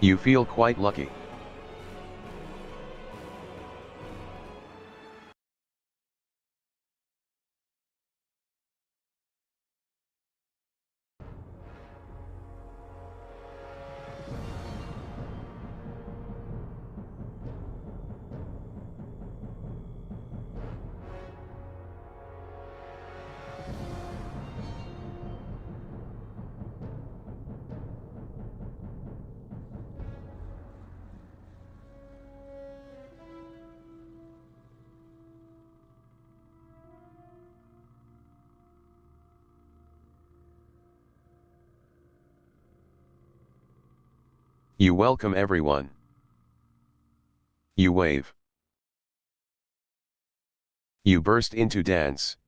You feel quite lucky. You welcome everyone. You wave. You burst into dance.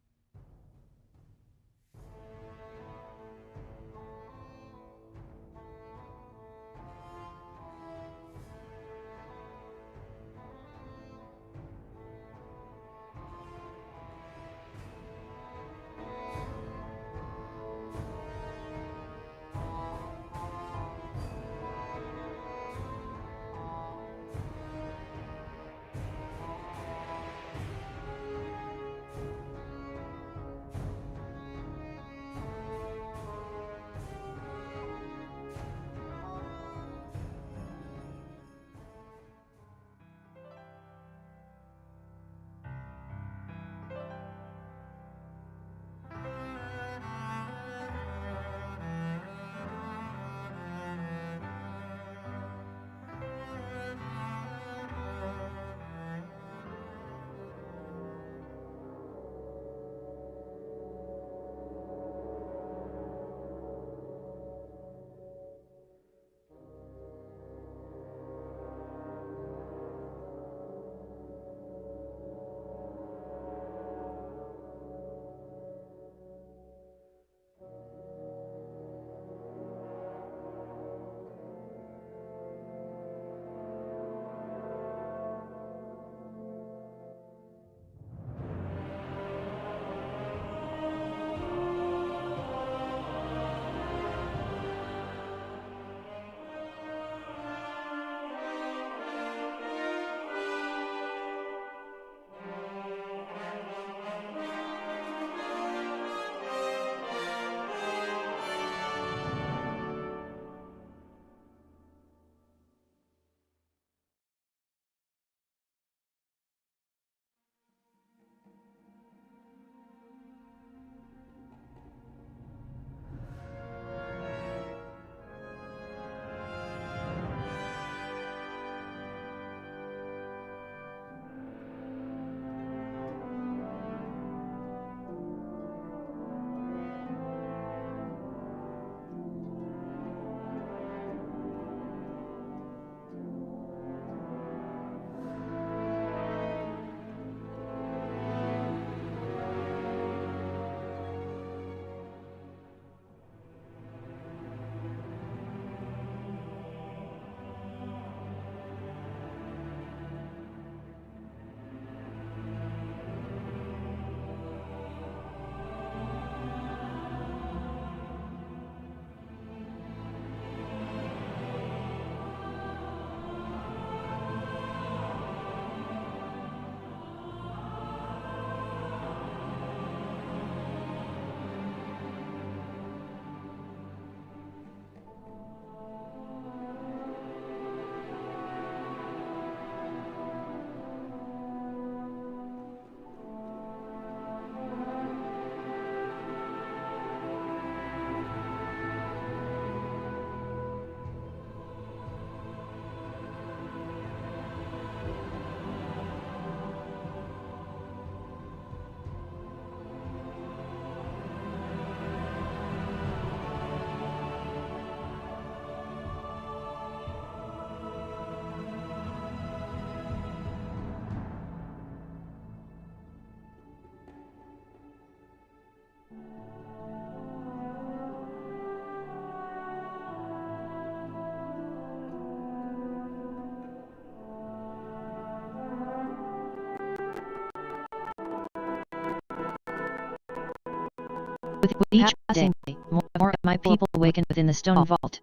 With each passing day, more of my people awaken within the stone vault.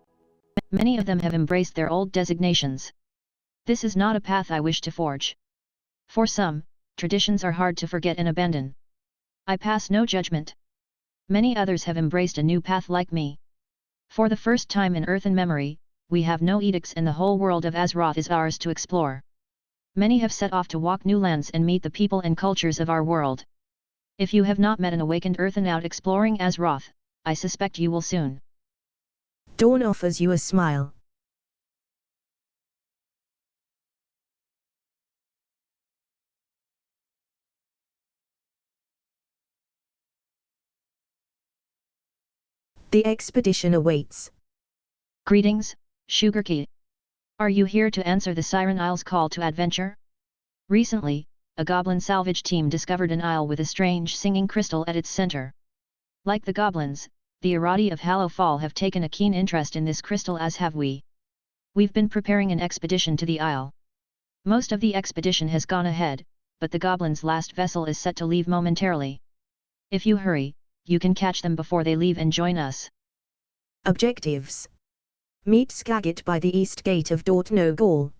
Many of them have embraced their old designations. This is not a path I wish to forge. For some, traditions are hard to forget and abandon. I pass no judgment. Many others have embraced a new path like me. For the first time in earthen memory, we have no edicts and the whole world of Azeroth is ours to explore. Many have set off to walk new lands and meet the people and cultures of our world. If you have not met an awakened earthen out exploring Azeroth, I suspect you will soon. Dawn offers you a smile. The expedition awaits. Greetings, Sugarkey. Are you here to answer the Siren Isle's call to adventure? Recently, a goblin salvage team discovered an isle with a strange singing crystal at its center. Like the goblins, the Irati of Hallow Fall have taken a keen interest in this crystal, as have we. We've been preparing an expedition to the isle. Most of the expedition has gone ahead, but the goblins' last vessel is set to leave momentarily. If you hurry, you can catch them before they leave and join us. Objectives. Meet Skagit by the east gate of Dortno Gall.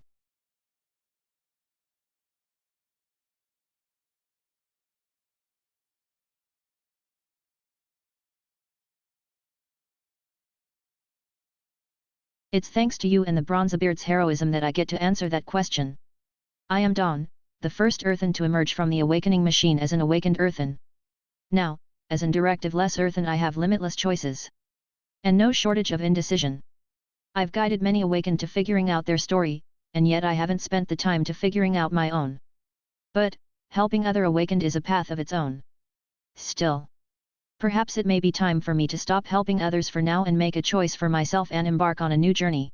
It's thanks to you and the Bronzebeard's heroism that I get to answer that question. I am Dawn, the first earthen to emerge from the awakening machine as an awakened earthen. Now, as an directive-less earthen, I have limitless choices. And no shortage of indecision. I've guided many awakened to figuring out their story, and yet I haven't spent the time to figuring out my own. But, helping other awakened is a path of its own. Still, perhaps it may be time for me to stop helping others for now and make a choice for myself and embark on a new journey.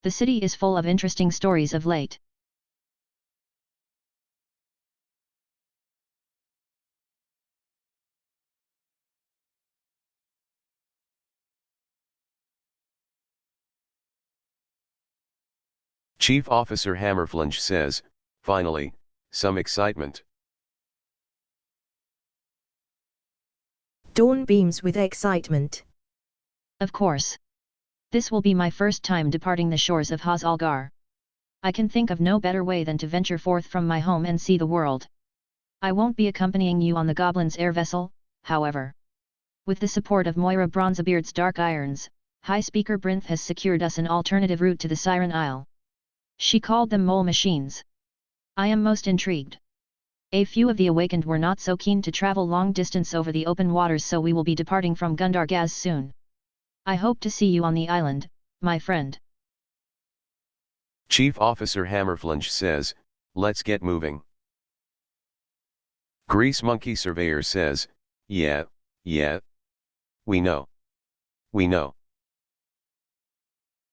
The city is full of interesting stories of late. Chief Officer Hammerflinch says, finally, some excitement. Dawn beams with excitement. Of course. This will be my first time departing the shores of Hazalgar. I can think of no better way than to venture forth from my home and see the world. I won't be accompanying you on the Goblin's air vessel, however. With the support of Moira Bronzebeard's Dark Irons, High Speaker Brinth has secured us an alternative route to the Siren Isle. She called them mole machines. I am most intrigued. A few of the awakened were not so keen to travel long distance over the open waters, so we will be departing from Gundargaz soon. I hope to see you on the island, my friend. Chief Officer Hammerflinch says, let's get moving. Grease Monkey Surveyor says, yeah. We know.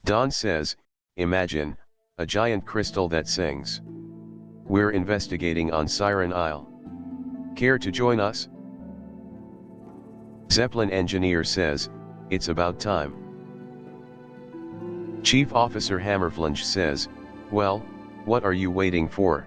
Don says, imagine, a giant crystal that sings. We're investigating on Siren Isle. Care to join us? Zeppelin Engineer says, it's about time. Chief Officer Hammerflinch says, well, what are you waiting for?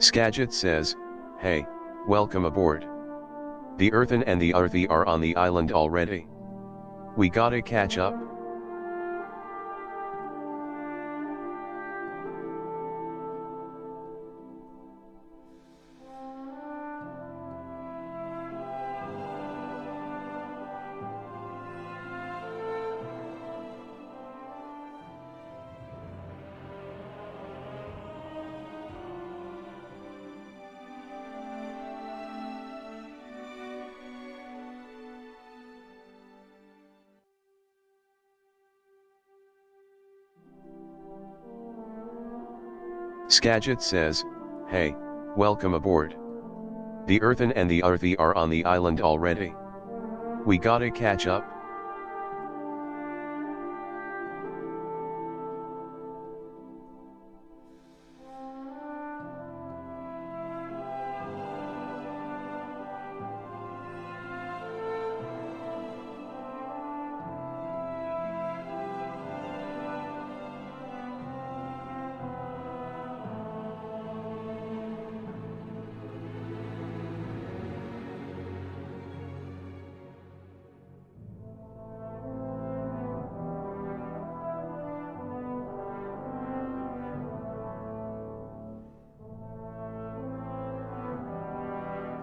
Skagit says, "Hey, welcome aboard. The Earthen and the RV are on the island already. We gotta catch up." Skagit says, "Hey, welcome aboard. The Earthen and the RV are on the island already. We gotta catch up."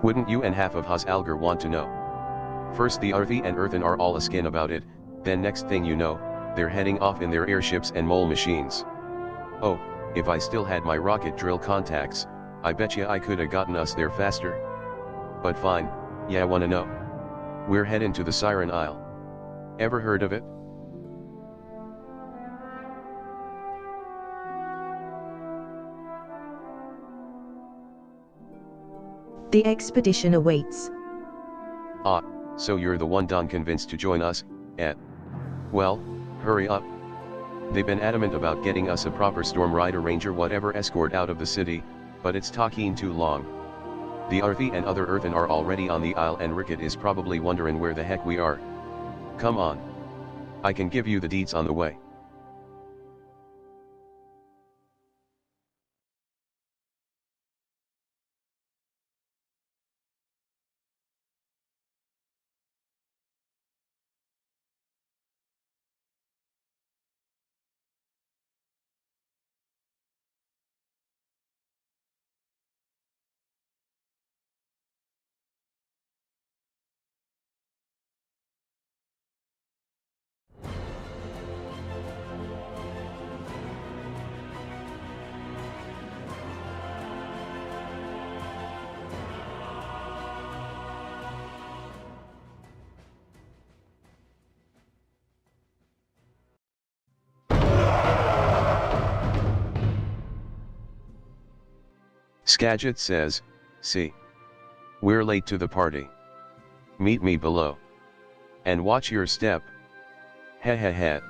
Wouldn't you and half of Algar want to know? First the RV and Earthen are all askin about it, then next thing you know, they're heading off in their airships and mole machines. Oh, if I still had my rocket drill contacts, I betcha I coulda gotten us there faster. But fine, yeah, wanna know? We're heading to the Siren Isle. Ever heard of it? The expedition awaits. Ah, so you're the one Don convinced to join us, eh? Well, hurry up. They've been adamant about getting us a proper Storm Rider Ranger whatever escort out of the city, but it's talking too long. The RV and other Earthen are already on the Isle and Ricket is probably wondering where the heck we are. Come on. I can give you the deets on the way. Skagit says, "See. We're late to the party. Meet me below. And watch your step. Heh heh heh."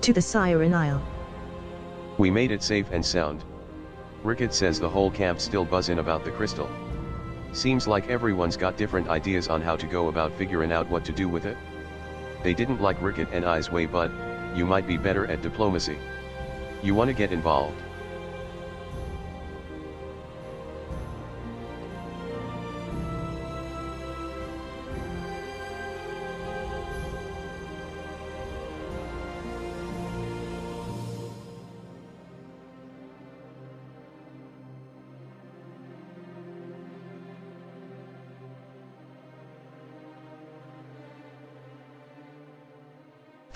To the Siren Isle. We made it safe and sound. Ricket says the whole camp's still buzzing about the crystal. Seems like everyone's got different ideas on how to go about figuring out what to do with it. They didn't like Ricket and I's way, but you might be better at diplomacy. You wanna get involved?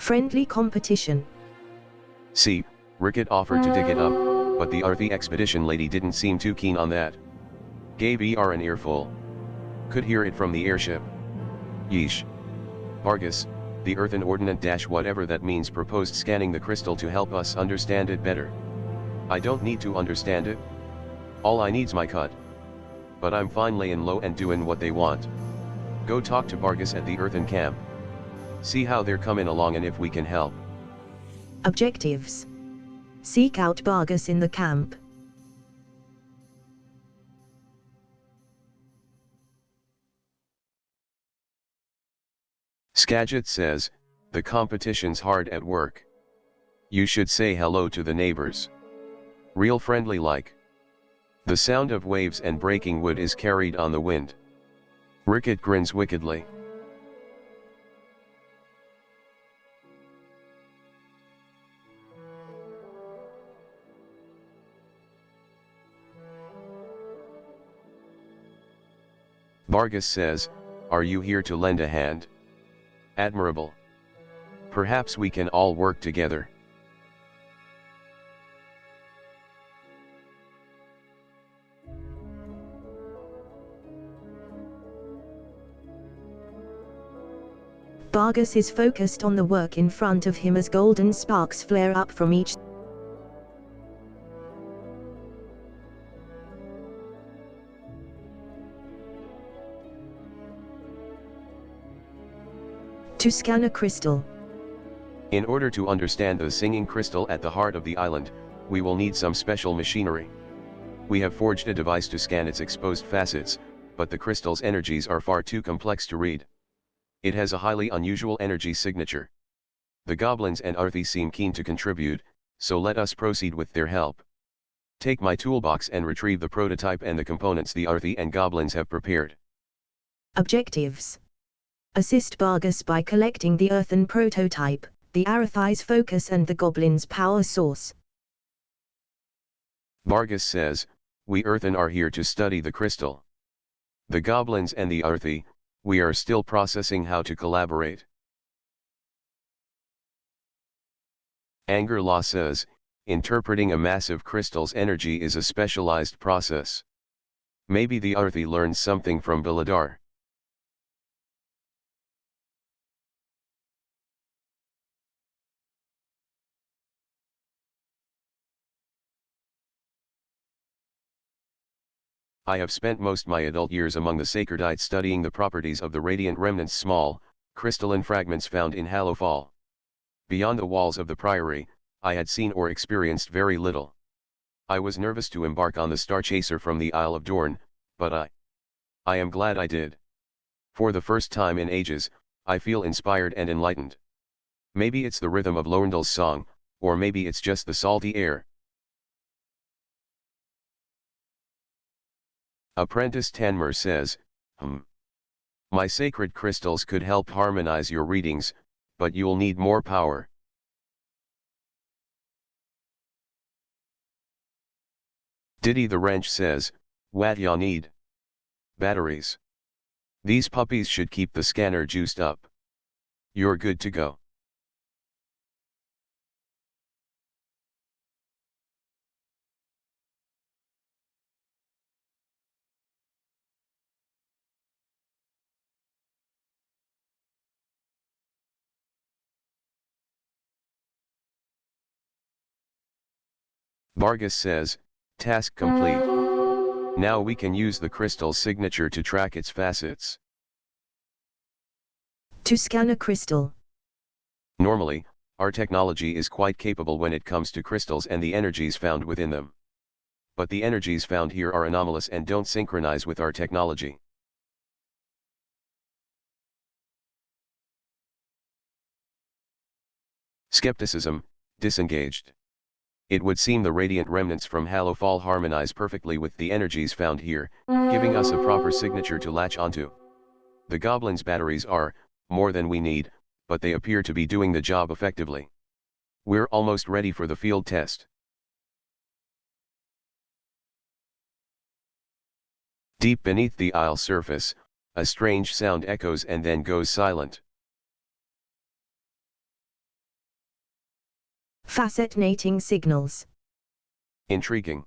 Friendly competition. See, Ricket offered to dig it up, but the Arthi expedition lady didn't seem too keen on that. Gave ER an earful. Could hear it from the airship. Yeesh. Vargas, the earthen ordinate whatever that means, proposed scanning the crystal to help us understand it better. I don't need to understand it. All I need's my cut. But I'm fine layin' low and doin' what they want. Go talk to Vargas at the earthen camp. See how they're comin' along and if we can help. Objectives. Seek out Vargas in the camp. Skagit says, the competition's hard at work. You should say hello to the neighbors. Real friendly like. The sound of waves and breaking wood is carried on the wind. Ricket grins wickedly. Vargas says, are you here to lend a hand? Admirable. Perhaps we can all work together. Vargas is focused on the work in front of him as golden sparks flare up from each. To scan a crystal. In order to understand the singing crystal at the heart of the island, we will need some special machinery. We have forged a device to scan its exposed facets, but the crystal's energies are far too complex to read. It has a highly unusual energy signature. The goblins and Arthi seem keen to contribute, so let us proceed with their help. Take my toolbox and retrieve the prototype and the components the Arthi and goblins have prepared. Objectives. Assist Vargas by collecting the earthen prototype, the Arathi's focus and the goblin's power source. Vargas says, we earthen are here to study the crystal. The goblins and the Arthi, we are still processing how to collaborate. Anger Law says, interpreting a massive crystal's energy is a specialized process. Maybe the Arthi learned something from Biladar. I have spent most my adult years among the Sacredites studying the properties of the radiant remnants, small, crystalline fragments found in Hallowfall. Beyond the walls of the priory, I had seen or experienced very little. I was nervous to embark on the Star Chaser from the Isle of Dorn, but I am glad I did. For the first time in ages, I feel inspired and enlightened. Maybe it's the rhythm of Lorndal's song, or maybe it's just the salty air. Apprentice Tanmer says, my sacred crystals could help harmonize your readings, but you'll need more power. Diddy the Wrench says, what ya need? Batteries. These puppies should keep the scanner juiced up. You're good to go. Vargas says, task complete. Now we can use the crystal's signature to track its facets. To scan a crystal. Normally, our technology is quite capable when it comes to crystals and the energies found within them. But the energies found here are anomalous and don't synchronize with our technology. Skepticism, disengaged. It would seem the radiant remnants from Hallowfall harmonize perfectly with the energies found here, giving us a proper signature to latch onto. The goblins' batteries are more than we need, but they appear to be doing the job effectively. We're almost ready for the field test. Deep beneath the isle surface, a strange sound echoes and then goes silent. Fascinating signals. Intriguing.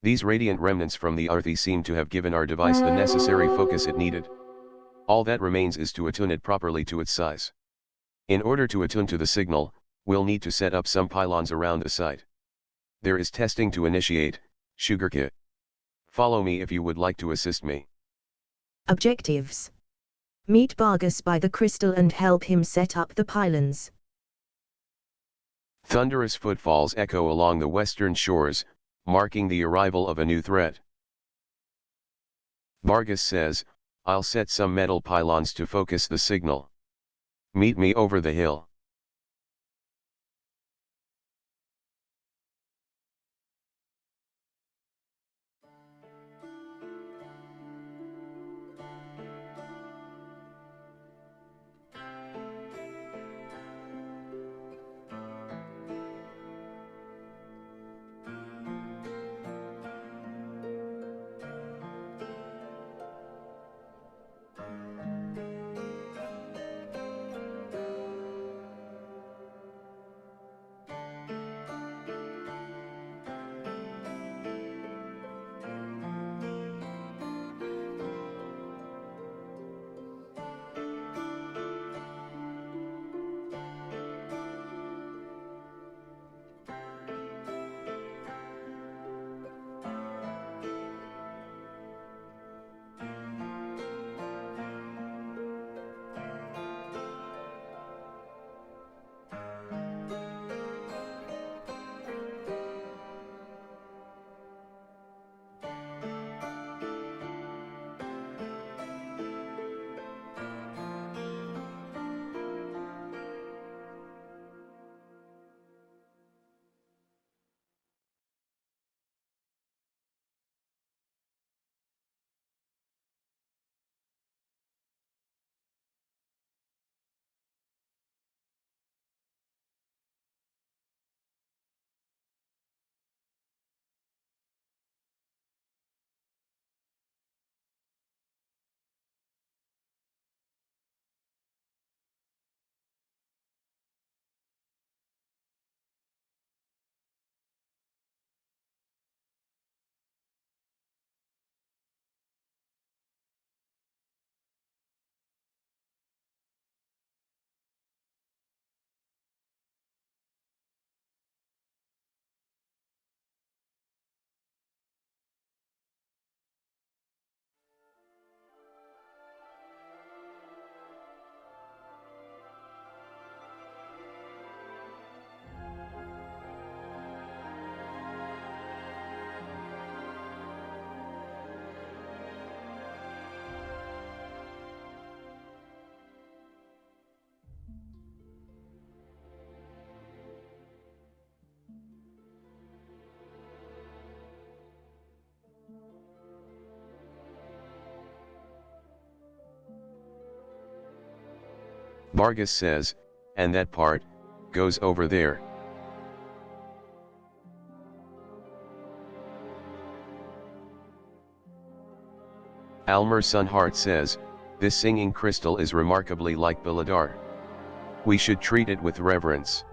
These radiant remnants from the Arthi seem to have given our device the necessary focus it needed. All that remains is to attune it properly to its size. In order to attune to the signal, we'll need to set up some pylons around the site. There is testing to initiate, Sugarkit. Follow me if you would like to assist me. Objectives. Meet Bargus by the crystal and help him set up the pylons. Thunderous footfalls echo along the western shores, marking the arrival of a new threat. Bargus says, I'll set some metal pylons to focus the signal. Meet me over the hill. Bargus says, and that part, goes over there. Almer Sunheart says, this singing crystal is remarkably like Biladar. We should treat it with reverence.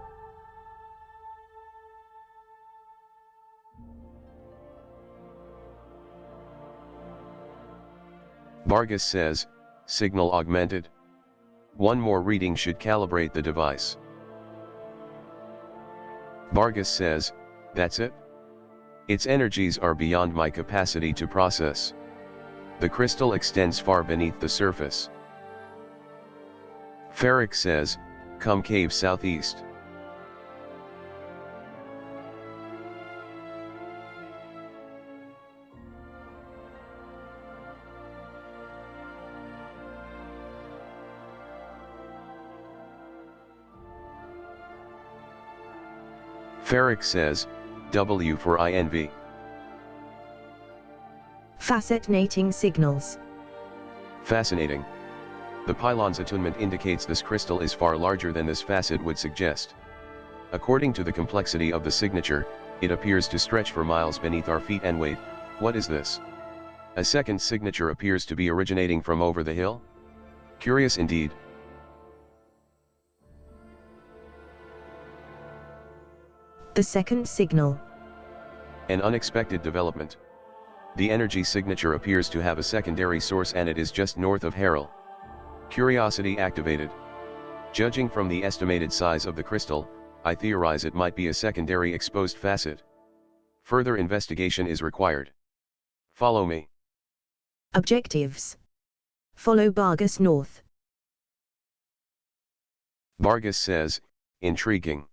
Bargus says, signal augmented. One more reading should calibrate the device. Bargus says, that's it? Its energies are beyond my capacity to process. The crystal extends far beneath the surface. Ferric says, come cave southeast. Ferric says, W for INV. Fascinating signals. Fascinating. The pylon's attunement indicates this crystal is far larger than this facet would suggest. According to the complexity of the signature, it appears to stretch for miles beneath our feet and wait, what is this? A second signature appears to be originating from over the hill? Curious indeed. The second signal. An unexpected development. The energy signature appears to have a secondary source and it is just north of Harrel. Curiosity activated. Judging from the estimated size of the crystal, I theorize it might be a secondary exposed facet. Further investigation is required. Follow me. Objectives. Follow Bargus north. Bargus says, intriguing.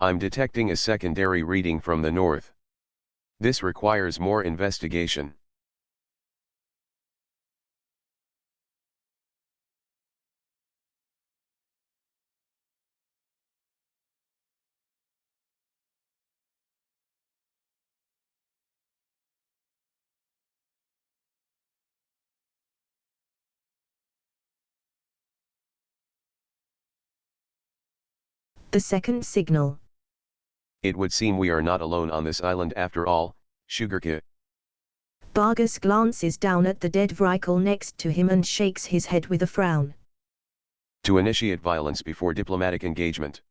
I'm detecting a secondary reading from the north. This requires more investigation. The second signal. It would seem we are not alone on this island after all, Sugarkit. Bargus glances down at the dead Vrykle next to him and shakes his head with a frown. To initiate violence before diplomatic engagement.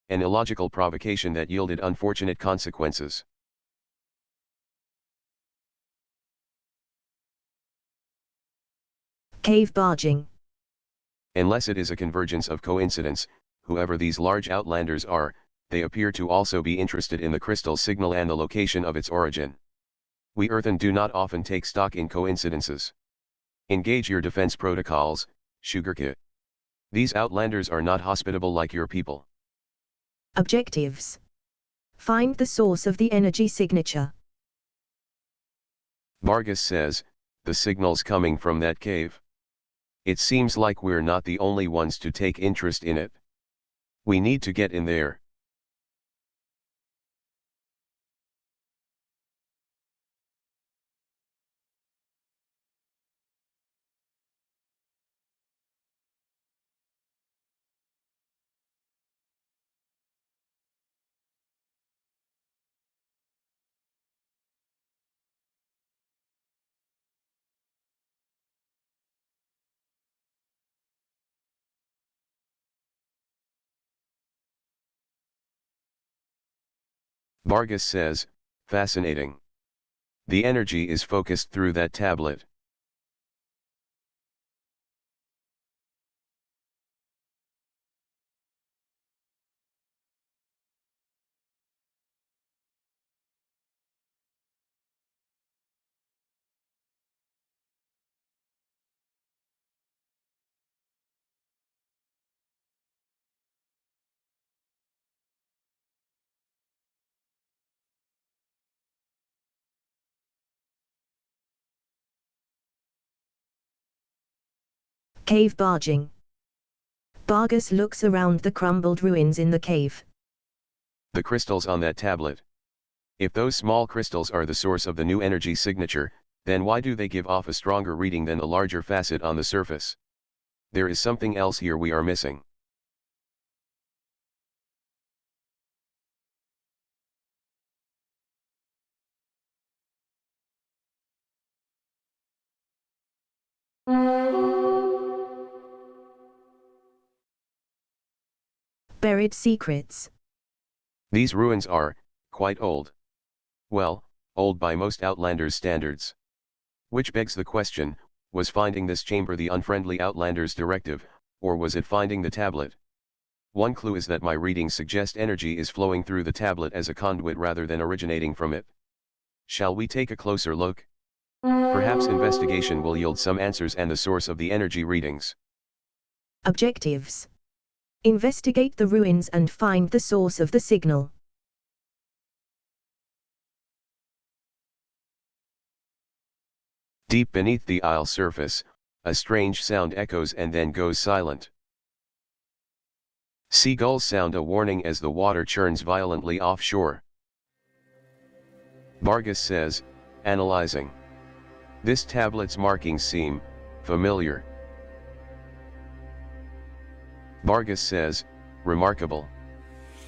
An illogical provocation that yielded unfortunate consequences. Cave barging. Unless it is a convergence of coincidence, whoever these large outlanders are, they appear to also be interested in the crystal signal and the location of its origin. We Earthen do not often take stock in coincidences. Engage your defense protocols, Sugarkit. These outlanders are not hospitable like your people. Objectives. Find the source of the energy signature. Bargus says, the signal's coming from that cave. It seems like we're not the only ones to take interest in it. We need to get in there. Bargus says, fascinating. The energy is focused through that tablet. Cave barging. Bargus looks around the crumbled ruins in the cave. The crystals on that tablet. If those small crystals are the source of the new energy signature, then why do they give off a stronger reading than the larger facet on the surface? There is something else here we are missing. Buried secrets. These ruins are, quite old. Well, old by most Outlanders' standards. Which begs the question, was finding this chamber the unfriendly Outlanders' directive, or was it finding the tablet? One clue is that my readings suggest energy is flowing through the tablet as a conduit rather than originating from it. Shall we take a closer look? Perhaps investigation will yield some answers and the source of the energy readings. Objectives. Investigate the ruins and find the source of the signal. Deep beneath the isle surface, a strange sound echoes and then goes silent. Seagulls sound a warning as the water churns violently offshore. Bargus says, analyzing. This tablet's markings seem familiar. Bargus says, remarkable.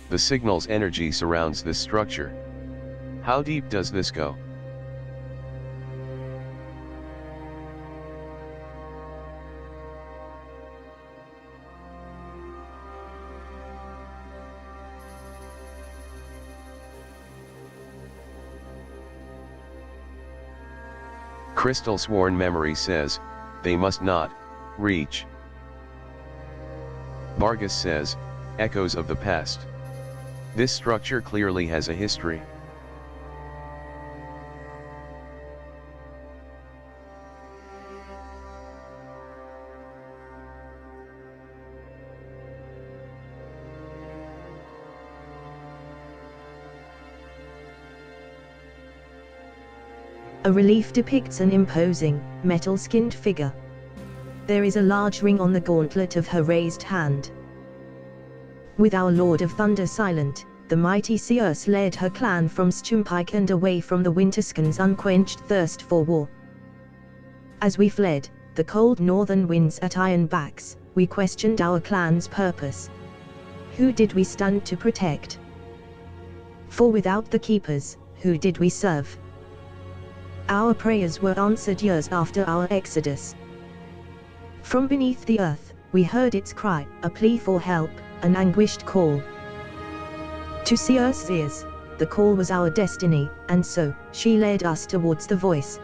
The signal's energy surrounds this structure. How deep does this go? Crystal sworn memory says, they must not reach. Vargas says, echoes of the past. This structure clearly has a history. A relief depicts an imposing, metal-skinned figure. There is a large ring on the gauntlet of her raised hand. With our Lord of Thunder silent, the mighty Circe led her clan from Stumpike and away from the Winterskin's unquenched thirst for war. As we fled, the cold northern winds at iron backs, we questioned our clan's purpose. Who did we stand to protect? For without the keepers, who did we serve? Our prayers were answered years after our exodus. From beneath the earth, we heard its cry, a plea for help, an anguished call. To Circe's ears, the call was our destiny, and so, she led us towards the voice.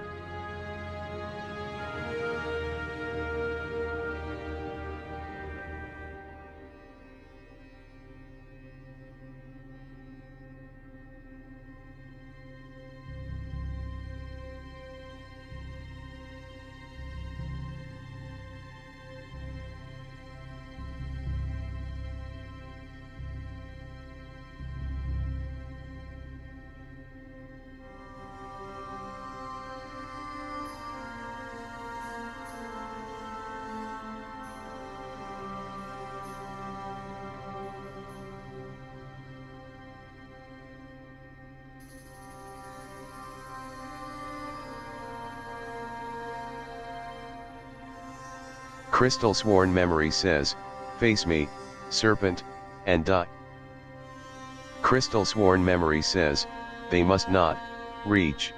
Crystal sworn memory says, face me, serpent, and die. Crystal sworn memory says, they must not reach.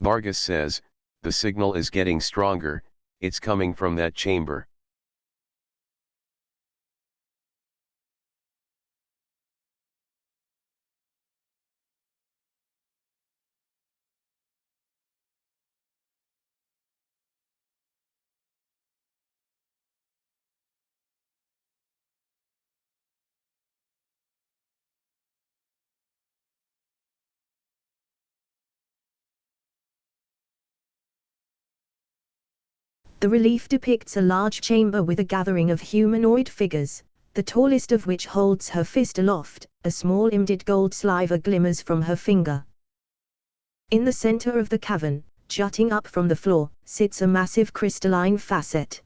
Vargas says, the signal is getting stronger, it's coming from that chamber. The relief depicts a large chamber with a gathering of humanoid figures, the tallest of which holds her fist aloft, a small imded gold sliver glimmers from her finger. In the center of the cavern, jutting up from the floor, sits a massive crystalline facet.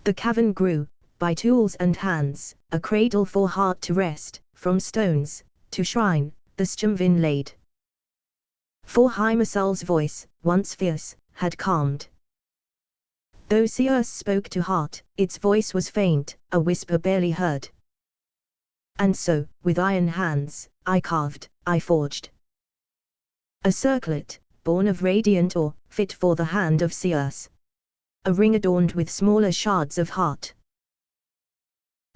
The cavern grew, by tools and hands, a cradle for heart to rest, from stones, to shrine, the Stumvin laid. For Hymirsal's voice, once fierce, had calmed. Though Circe spoke to heart, its voice was faint, a whisper barely heard. And so, with iron hands, I carved, I forged. A circlet, born of radiant ore, fit for the hand of Circe. A ring adorned with smaller shards of heart.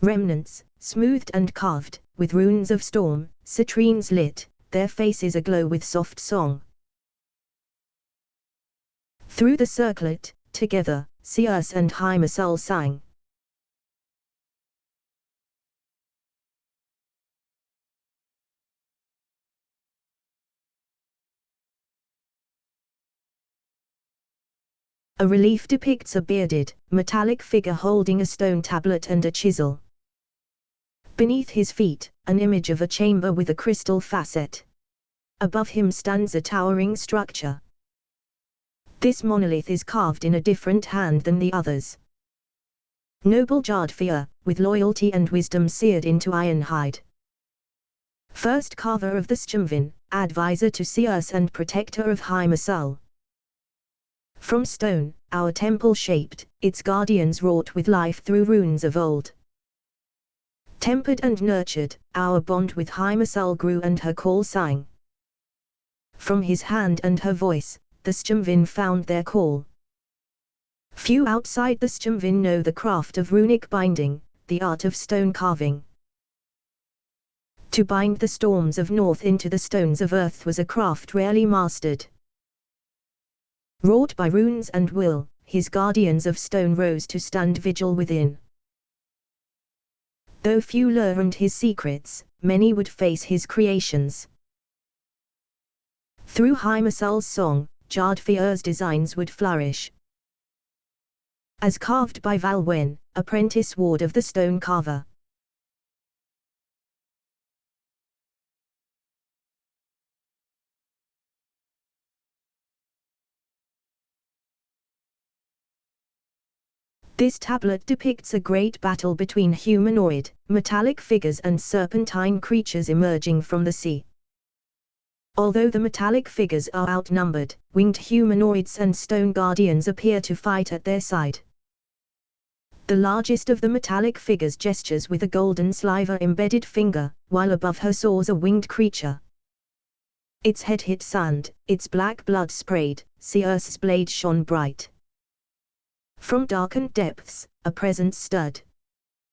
Remnants, smoothed and carved, with runes of storm, citrines lit, their faces aglow with soft song. Through the circlet, together, Circe and Hymirsal sang. A relief depicts a bearded, metallic figure holding a stone tablet and a chisel. Beneath his feet, an image of a chamber with a crystal facet. Above him stands a towering structure. This monolith is carved in a different hand than the others. Noble Jardfir, with loyalty and wisdom seared into iron hide. First carver of the Sjumvin, advisor to Sirs and protector of Hymasal. From stone, our temple shaped, its guardians wrought with life through runes of old. Tempered and nurtured, our bond with Hymasal grew and her call sang. From his hand and her voice, the Sjumvin found their call. Few outside the Sjumvin know the craft of runic binding, the art of stone carving. To bind the storms of north into the stones of earth was a craft rarely mastered. Wrought by runes and will, his guardians of stone rose to stand vigil within. Though few learned his secrets, many would face his creations. Through Hymasal's song, Jardfir's designs would flourish. As carved by Valwen, apprentice ward of the stone carver. This tablet depicts a great battle between humanoid, metallic figures and serpentine creatures emerging from the sea. Although the metallic figures are outnumbered, winged humanoids and stone guardians appear to fight at their side. The largest of the metallic figures gestures with a golden sliver-embedded finger, while above her soars a winged creature. Its head hit sand, its black blood sprayed, Sirs's blade shone bright. From darkened depths, a presence stirred.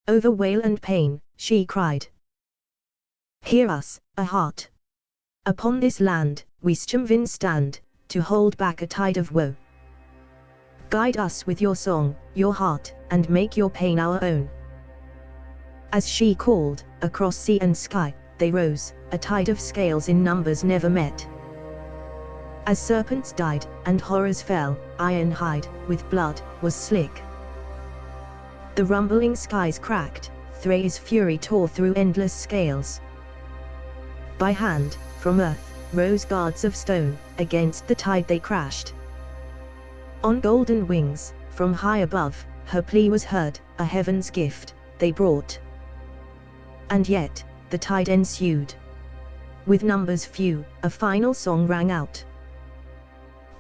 Over wail and pain, she cried. Hear us, a heart. Upon this land, we Sjumvin stand, to hold back a tide of woe. Guide us with your song, your heart, and make your pain our own. As she called, across sea and sky, they rose, a tide of scales in numbers never met. As serpents died, and horrors fell, Ironhide, with blood, was slick. The rumbling skies cracked, Thray's fury tore through endless scales. By hand, from earth, rose guards of stone, against the tide they crashed. On golden wings, from high above, her plea was heard, a heaven's gift, they brought. And yet, the tide ensued. With numbers few, a final song rang out.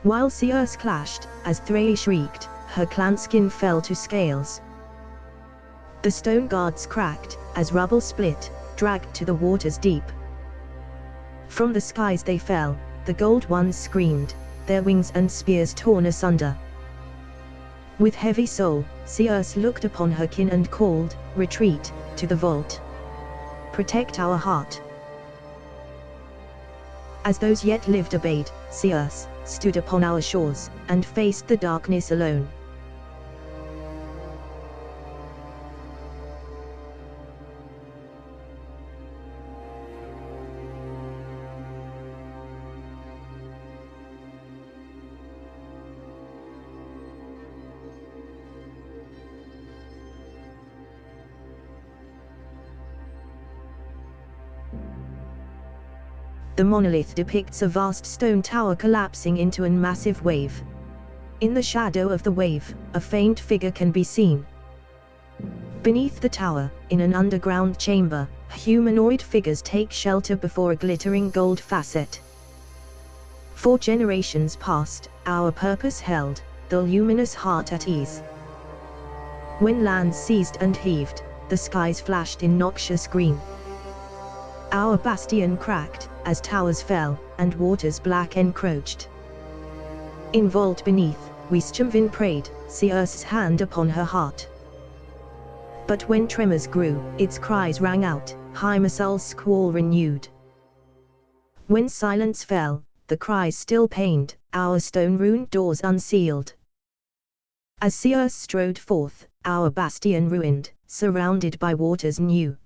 While Sirs clashed, as Thray shrieked, her clan skin fell to scales. The stone guards cracked, as rubble split, dragged to the waters deep. From the skies they fell, the gold ones screamed, their wings and spears torn asunder. With heavy soul, Sirs looked upon her kin and called, retreat, to the vault. Protect our heart. As those yet lived obeyed, Sirs stood upon our shores, and faced the darkness alone. The monolith depicts a vast stone tower collapsing into a massive wave. In the shadow of the wave, a faint figure can be seen. Beneath the tower, in an underground chamber, humanoid figures take shelter before a glittering gold facet. For generations past, our purpose held, the luminous heart at ease. When lands seized and heaved, the skies flashed in noxious green. Our bastion cracked, as towers fell, and waters black encroached. In vault beneath, we Sjumvin prayed, Sirs's hand upon her heart. But when tremors grew, its cries rang out, Hymasal's squall renewed. When silence fell, the cries still pained, our stone-ruined doors unsealed. As Sirs strode forth, our bastion ruined, surrounded by waters new.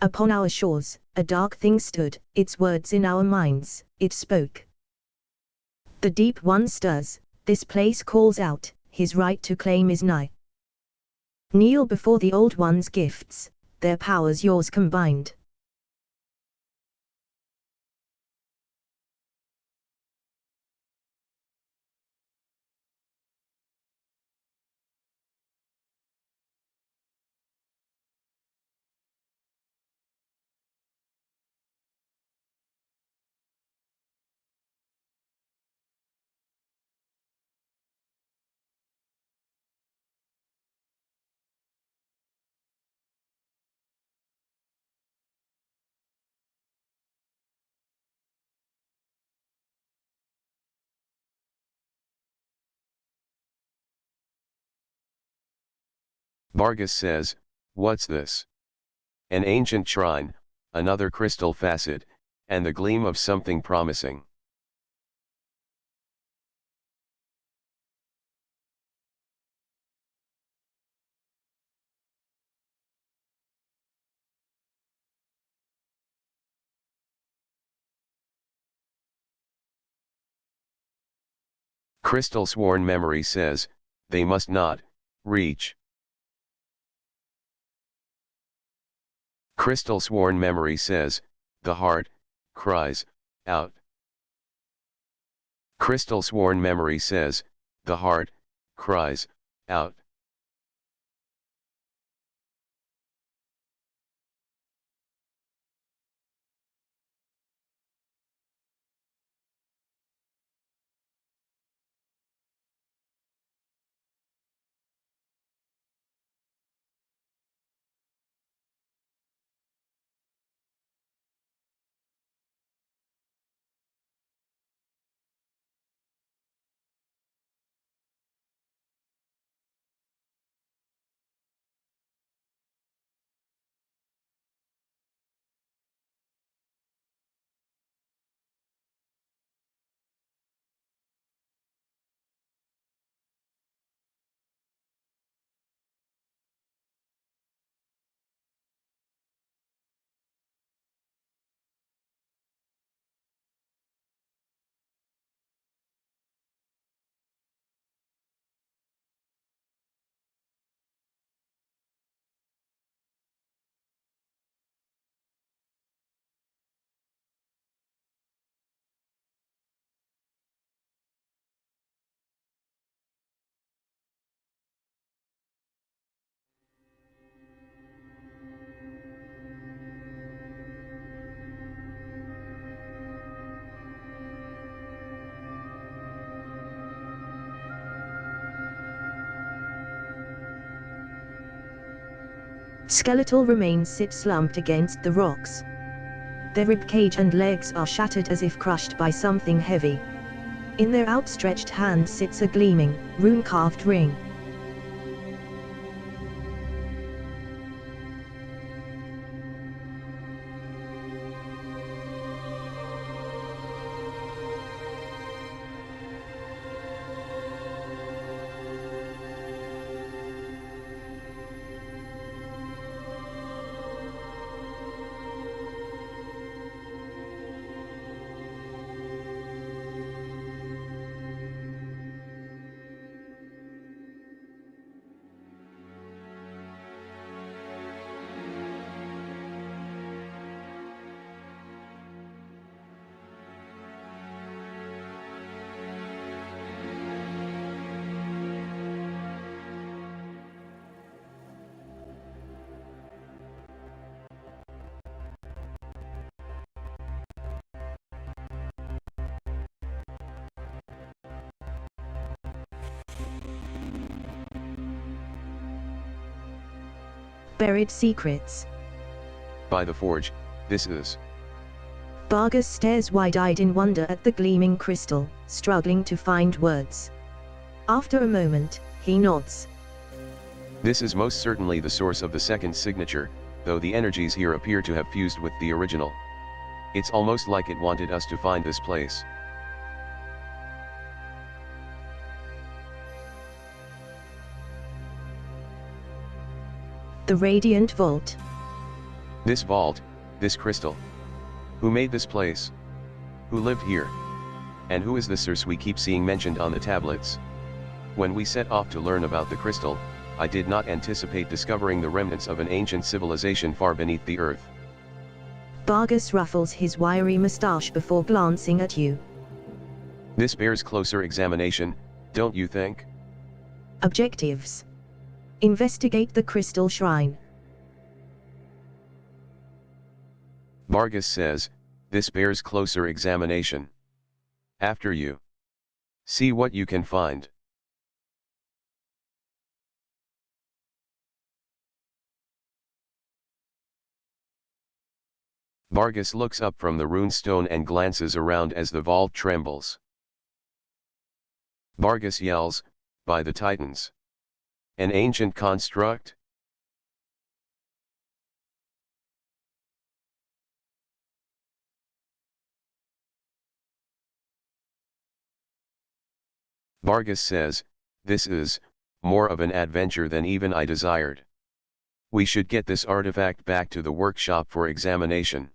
Upon our shores, a dark thing stood, its words in our minds, it spoke. The deep one stirs, This place calls out, his right to claim is nigh. Kneel before the Old One's gifts, their powers yours combined. Vargas says, "What's this?" An ancient shrine, another crystal facet, and the gleam of something promising. Crystal sworn memory says, they must not reach. Crystal sworn memory says, the heart cries out. Crystal sworn memory says, the heart cries out. Skeletal remains sit slumped against the rocks. Their ribcage and legs are shattered as if crushed by something heavy. In their outstretched hand sits a gleaming, rune-carved ring. Buried secrets. By the forge, this is. Vargas stares wide-eyed in wonder at the gleaming crystal, struggling to find words. After a moment, he nods. This is most certainly the source of the second signature, though the energies here appear to have fused with the original. It's almost like it wanted us to find this place. The Radiant Vault. This vault, this crystal. Who made this place? Who lived here? And who is the source we keep seeing mentioned on the tablets? When we set off to learn about the crystal, I did not anticipate discovering the remnants of an ancient civilization far beneath the earth. Vargas ruffles his wiry moustache before glancing at you. This bears closer examination, don't you think? Objectives. Investigate the crystal shrine. Vargas says, this bears closer examination. After you. See what you can find. Vargas looks up from the rune stone and glances around as the vault trembles. Vargas yells, by the Titans. An ancient construct? Vargas says, this is, more of an adventure than even I desired. We should get this artifact back to the workshop for examination.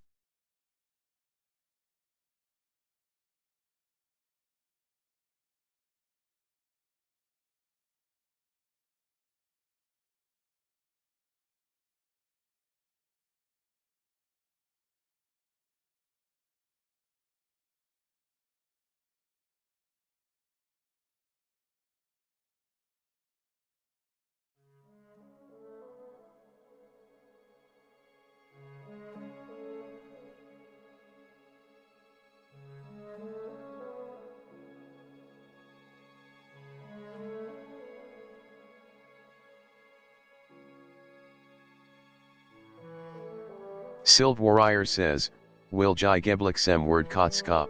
Silv Warrior says, will Jai Geblik sem word kotskop.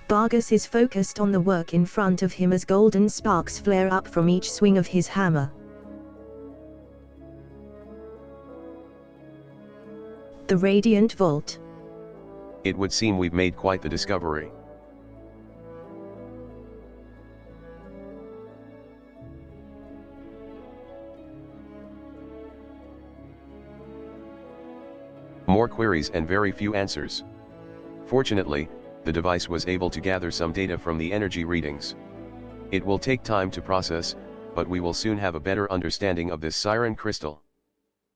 Vargas is focused on the work in front of him as golden sparks flare up from each swing of his hammer. The Radiant Vault. It would seem we've made quite the discovery. More queries and very few answers. Fortunately, the device was able to gather some data from the energy readings. It will take time to process, but we will soon have a better understanding of this Siren crystal.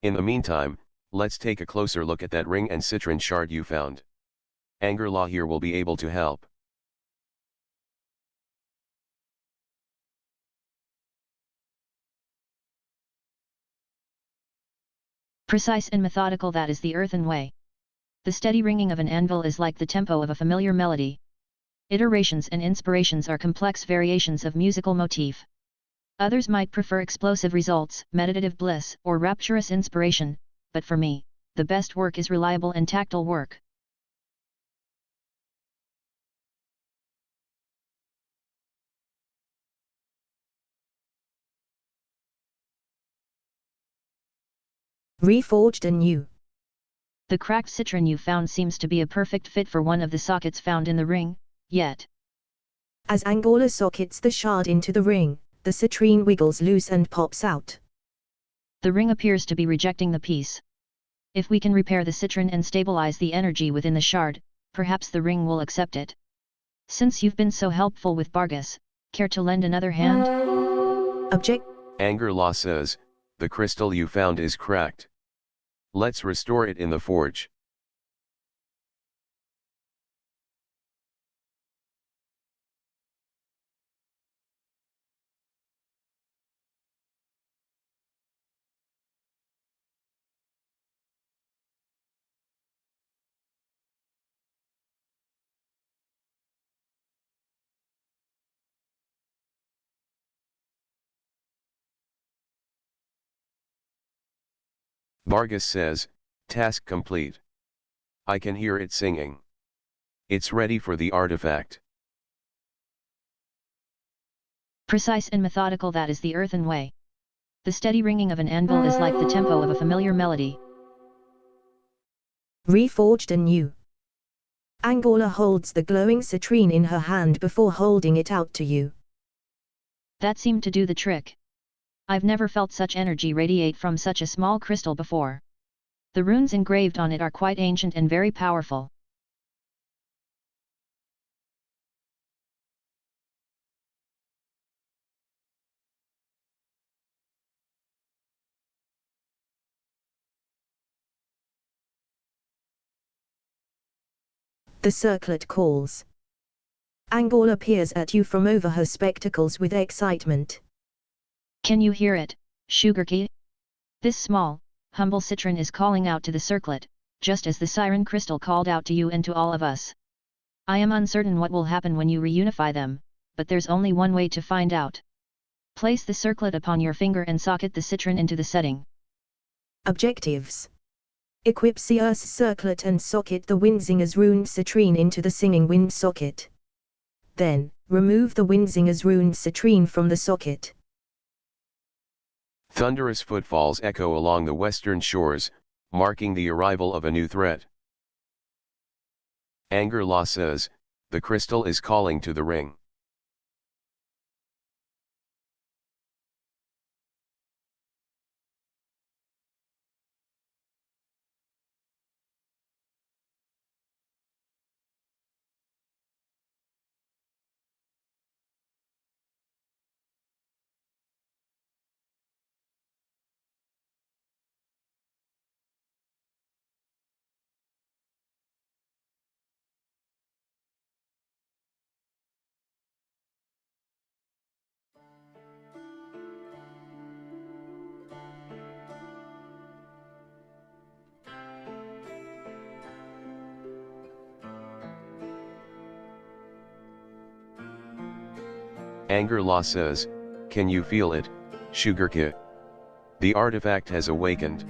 In the meantime, let's take a closer look at that ring and citron shard you found. Angerlaw here will be able to help. Precise and methodical, that is the earthen way. The steady ringing of an anvil is like the tempo of a familiar melody. Iterations and inspirations are complex variations of musical motif. Others might prefer explosive results, meditative bliss, or rapturous inspiration, but for me, the best work is reliable and tactile work. Reforged anew. The cracked citron you found seems to be a perfect fit for one of the sockets found in the ring, yet. As Angola sockets the shard into the ring, the citrine wiggles loose and pops out. The ring appears to be rejecting the piece. If we can repair the citron and stabilize the energy within the shard, perhaps the ring will accept it. Since you've been so helpful with Vargas, care to lend another hand? Object. Angerlaw says, the crystal you found is cracked. Let's restore it in the forge. Vargas says, task complete. I can hear it singing. It's ready for the artifact. Precise and methodical, that is the earthen way. The steady ringing of an anvil is like the tempo of a familiar melody. Reforged anew. Angola holds the glowing citrine in her hand before holding it out to you. That seemed to do the trick. I've never felt such energy radiate from such a small crystal before. The runes engraved on it are quite ancient and very powerful. The circlet calls. Angela peers at you from over her spectacles with excitement. Can you hear it, Sugarkey? This small, humble citron is calling out to the circlet, just as the siren crystal called out to you and to all of us. I am uncertain what will happen when you reunify them, but there's only one way to find out. Place the circlet upon your finger and socket the citron into the setting. Objectives. Equip Seer's circlet and socket the Windzinger's rune citrine into the singing wind socket. Then, remove the Windzinger's rune citrine from the socket. Thunderous footfalls echo along the western shores, marking the arrival of a new threat. Anger Law says, the crystal is calling to the ring. Anger Law says, can you feel it, Sugarkit? The artifact has awakened.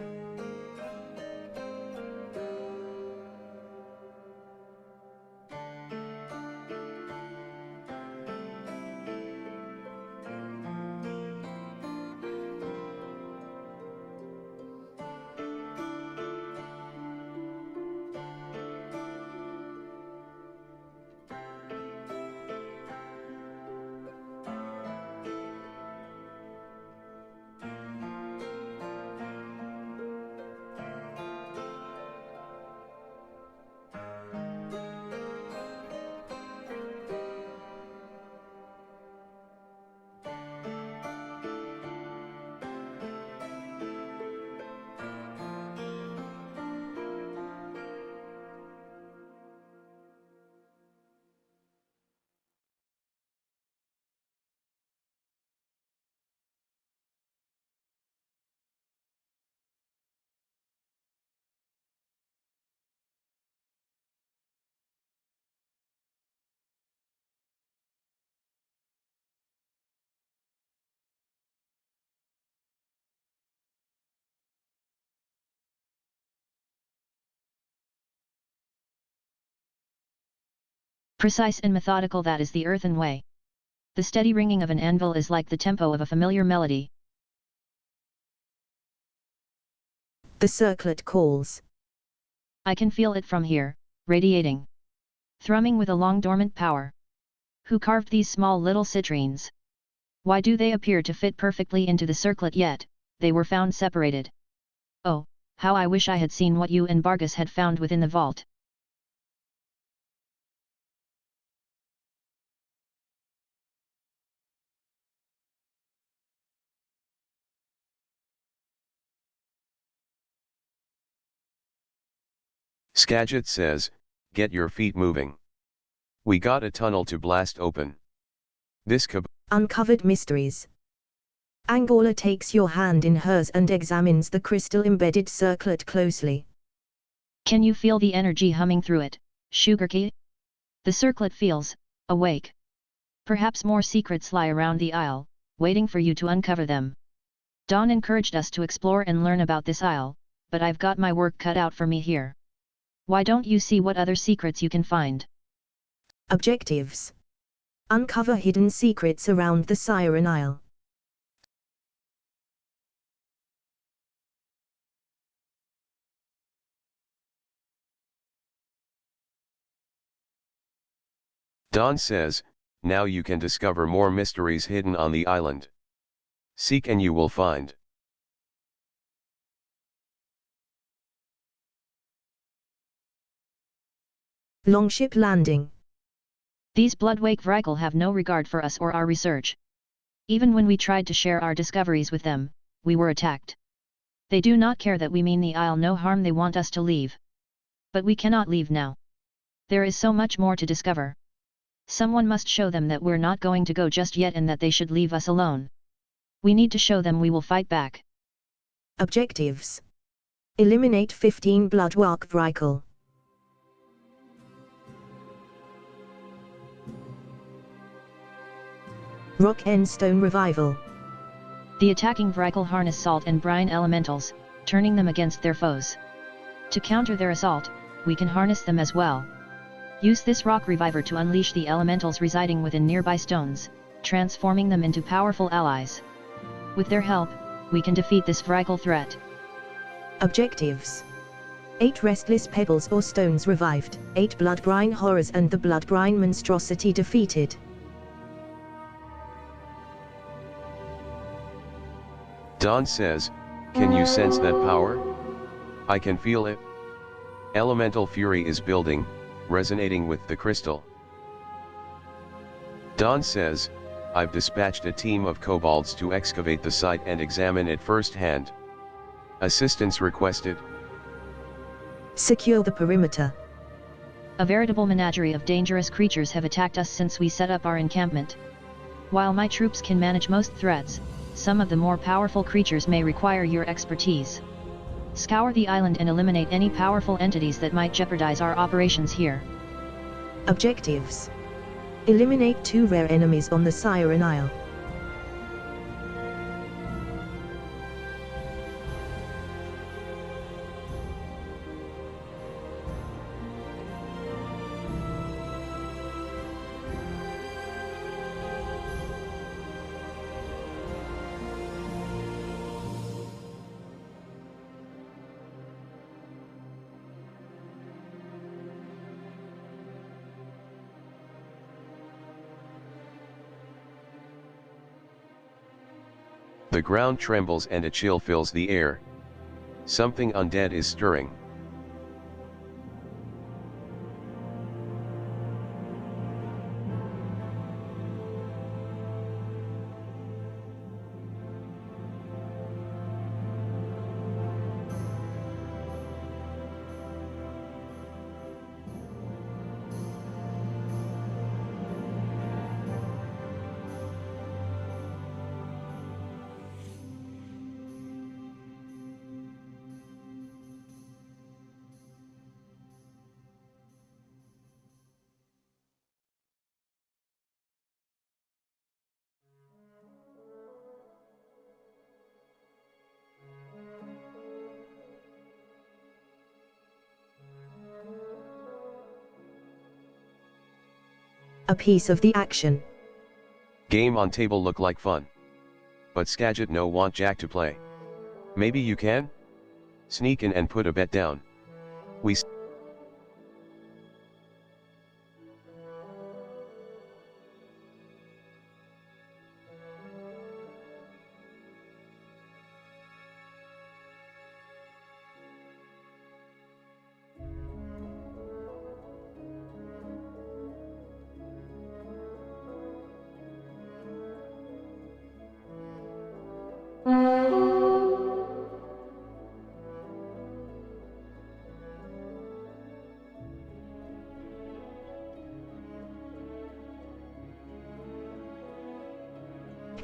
Precise and methodical, that is the earthen way. The steady ringing of an anvil is like the tempo of a familiar melody. The circlet calls. I can feel it from here, radiating. Thrumming with a long dormant power. Who carved these small little citrines? Why do they appear to fit perfectly into the circlet yet, they were found separated? Oh, how I wish I had seen what you and Bargus had found within the vault. Skagit says, get your feet moving. We got a tunnel to blast open. This Uncovered mysteries. Angela takes your hand in hers and examines the crystal-embedded circlet closely. Can you feel the energy humming through it, Sugarkey? The circlet feels awake. Perhaps more secrets lie around the isle, waiting for you to uncover them. Dawn encouraged us to explore and learn about this isle, but I've got my work cut out for me here. Why don't you see what other secrets you can find? Objectives. Uncover hidden secrets around the Siren Isle. Dawn says, now you can discover more mysteries hidden on the island. Seek and you will find. Longship landing. These bloodwake Vrykul have no regard for us or our research. Even when we tried to share our discoveries with them, we were attacked. They do not care that we mean the Isle no harm, they want us to leave. But we cannot leave now. There is so much more to discover. Someone must show them that we're not going to go just yet and that they should leave us alone. We need to show them we will fight back. Objectives. Eliminate 15 bloodwake Vrykul. Rock and stone revival. The attacking Vrykul harness salt and brine elementals, turning them against their foes. To counter their assault, we can harness them as well. Use this rock reviver to unleash the elementals residing within nearby stones, transforming them into powerful allies. With their help, we can defeat this Vrykul threat. Objectives. 8 restless pebbles or stones revived, 8 blood brine horrors and the blood brine monstrosity defeated. Don says, can you sense that power? I can feel it. Elemental fury is building, resonating with the crystal. Don says, I've dispatched a team of kobolds to excavate the site and examine it firsthand. Assistance requested. Secure the perimeter. A veritable menagerie of dangerous creatures have attacked us since we set up our encampment. While my troops can manage most threats, some of the more powerful creatures may require your expertise. Scour the island and eliminate any powerful entities that might jeopardize our operations here. Objectives. Eliminate 2 rare enemies on the Siren Isle. The ground trembles and a chill fills the air. Something undead is stirring. A piece of the action. Game on table look like fun. But Skagit no want Jack to play. Maybe you can? Sneak in and put a bet down. We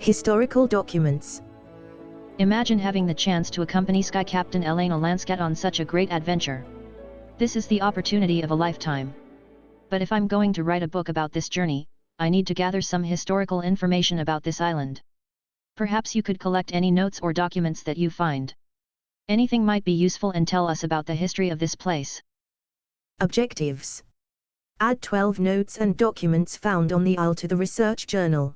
Historical documents. Imagine having the chance to accompany Sky Captain Elena Lanscat on such a great adventure. This is the opportunity of a lifetime. But if I'm going to write a book about this journey, I need to gather some historical information about this island. Perhaps you could collect any notes or documents that you find. Anything might be useful and tell us about the history of this place. Objectives. Add 12 notes and documents found on the Isle to the research journal.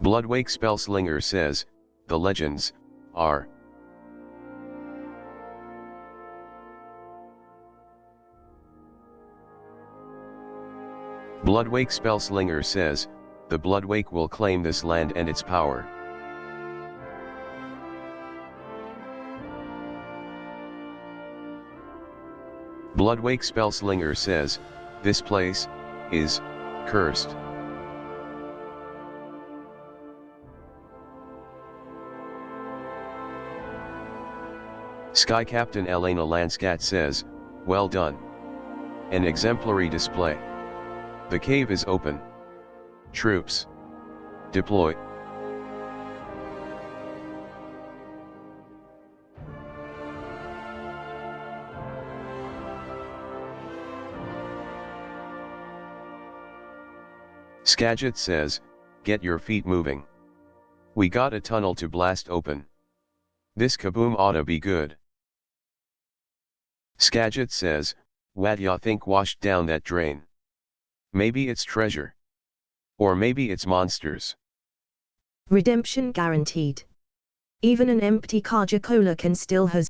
Bloodwake Spellslinger says, the legends are. Bloodwake Spellslinger says, the Bloodwake will claim this land and its power. Bloodwake Spellslinger says, this place is cursed. Sky Captain Elena Lanscat says, well done. An exemplary display. The cave is open. Troops, deploy. Skagit says, get your feet moving. We got a tunnel to blast open. This kaboom oughta be good. Skagit says, what ya think washed down that drain? Maybe it's treasure. Or maybe it's monsters. Redemption guaranteed. Even an empty Coca-Cola can still has.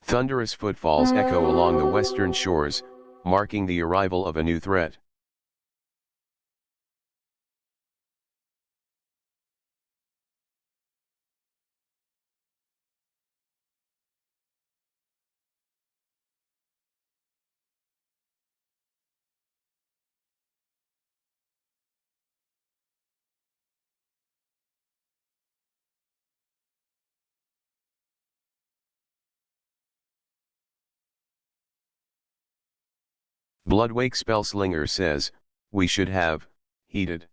Thunderous footfalls echo along the western shores, marking the arrival of a new threat. Bloodwake Spellslinger says, we should have heeded.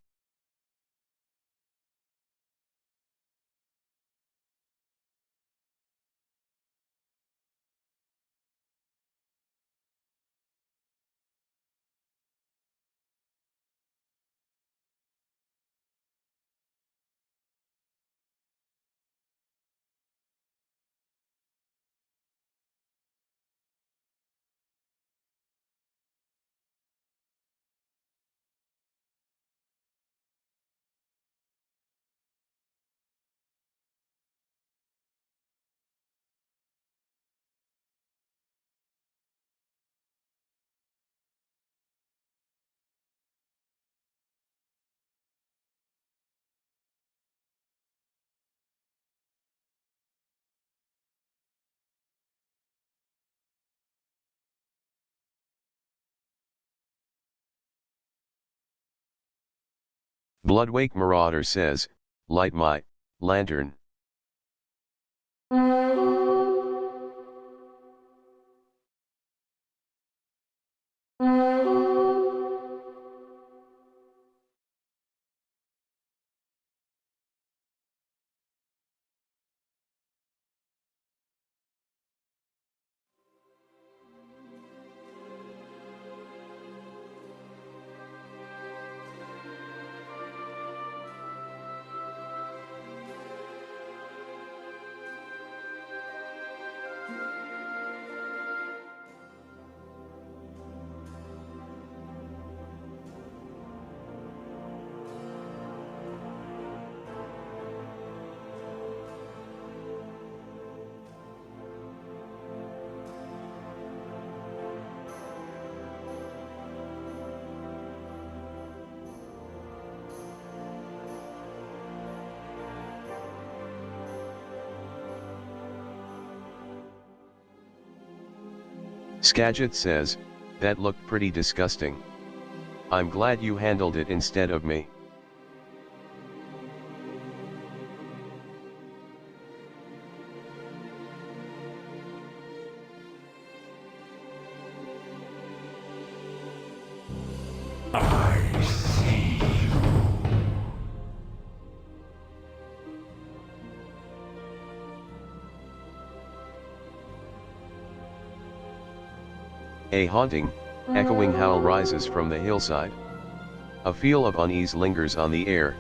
Bloodwake Marauder says, light my lantern. Skagit says, that looked pretty disgusting. I'm glad you handled it instead of me. I see you. A haunting, echoing howl rises from the hillside. A feel of unease lingers on the air.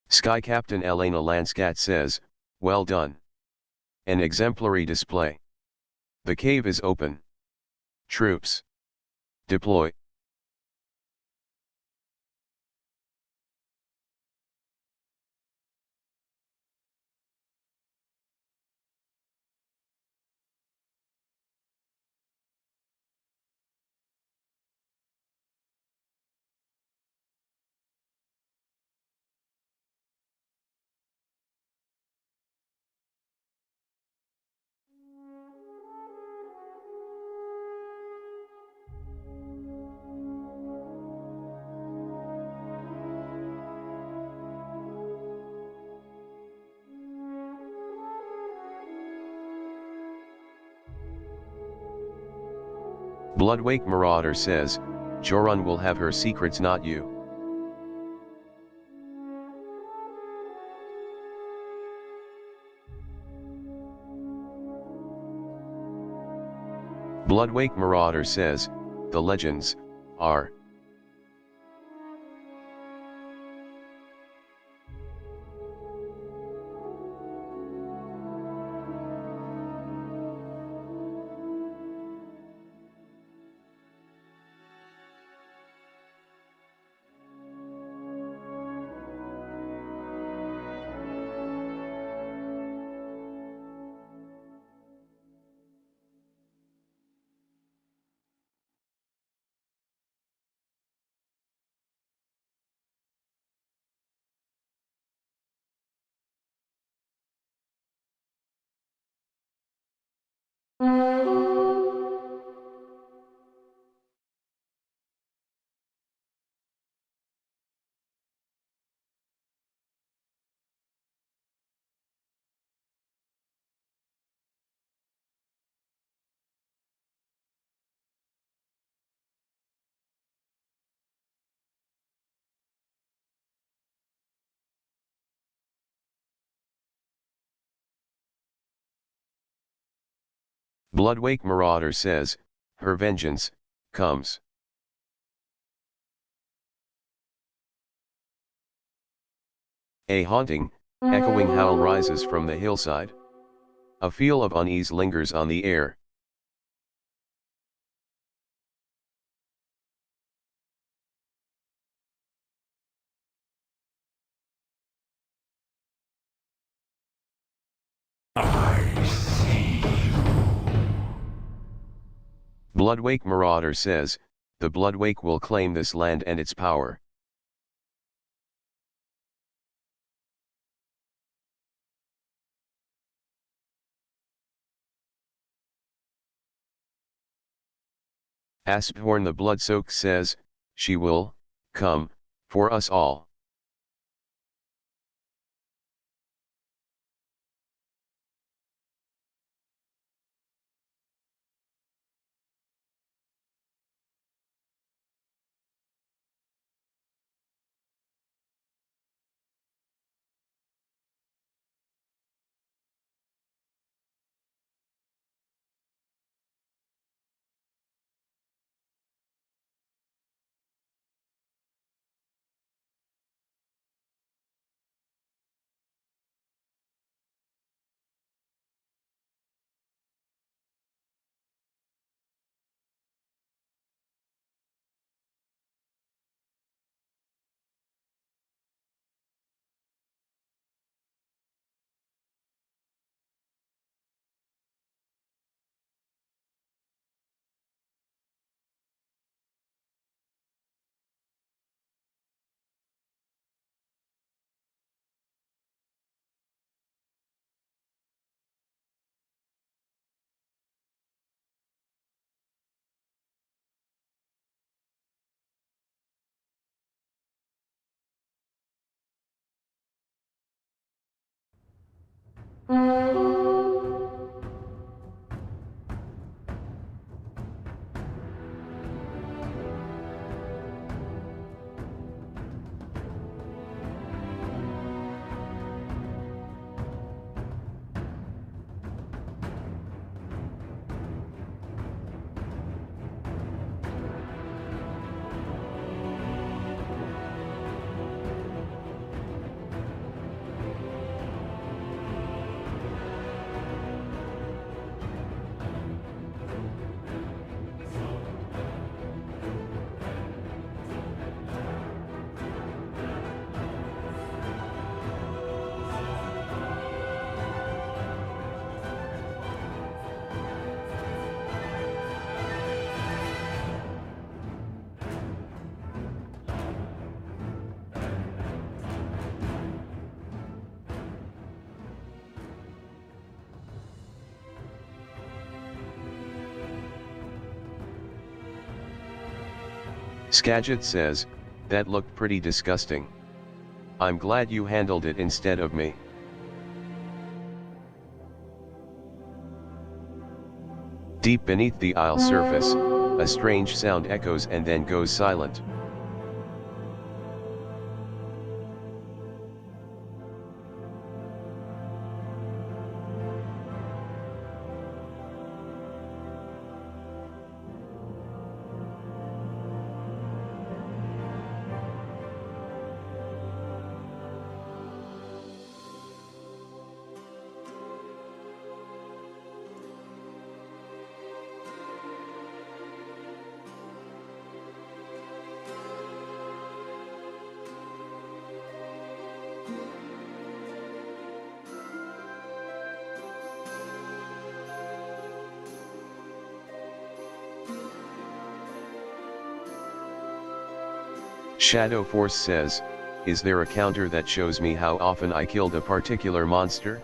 Sky Captain Elena Lanscat says, "Well done. An exemplary display. The cave is open. Troops. Deploy." Bloodwake Marauder says, Jorun will have her secrets, not you. Bloodwake Marauder says, the legends are. Bloodwake Marauder says, her vengeance comes. A haunting, echoing howl rises from the hillside. A feel of unease lingers on the air. I see you. Bloodwake Marauder says, the Bloodwake will claim this land and its power. Asphorn the Bloodsoaked says, she will come for us all. Skagit says, that looked pretty disgusting. I'm glad you handled it instead of me. Deep beneath the Isle surface, A strange sound echoes and then goes silent. Shadow Force says, is there a counter that shows me how often I killed a particular monster?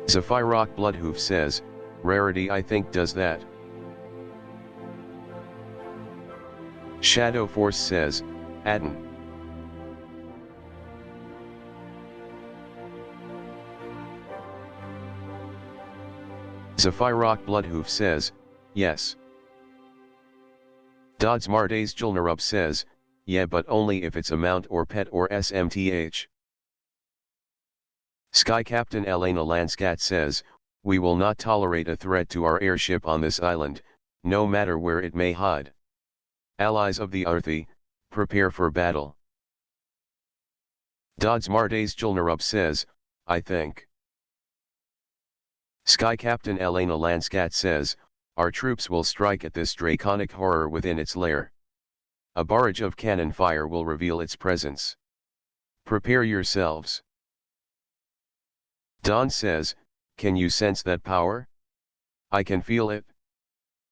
Zephyrock Bloodhoof says, rarity I think does that. Shadow Force says, Adden. Zephyrock Bloodhoof says, yes. Dodds Mardays Julnarup says, yeah, but only if it's a mount or pet or SMTH. Sky Captain Elena Lanscat says, we will not tolerate a threat to our airship on this island, no matter where it may hide. Allies of the Arthi, prepare for battle. Dodds Mardays Julnarup says, I think. Sky Captain Elena Lanscat says, our troops will strike at this draconic horror within its lair. A barrage of cannon fire will reveal its presence. Prepare yourselves. Don says, can you sense that power? I can feel it.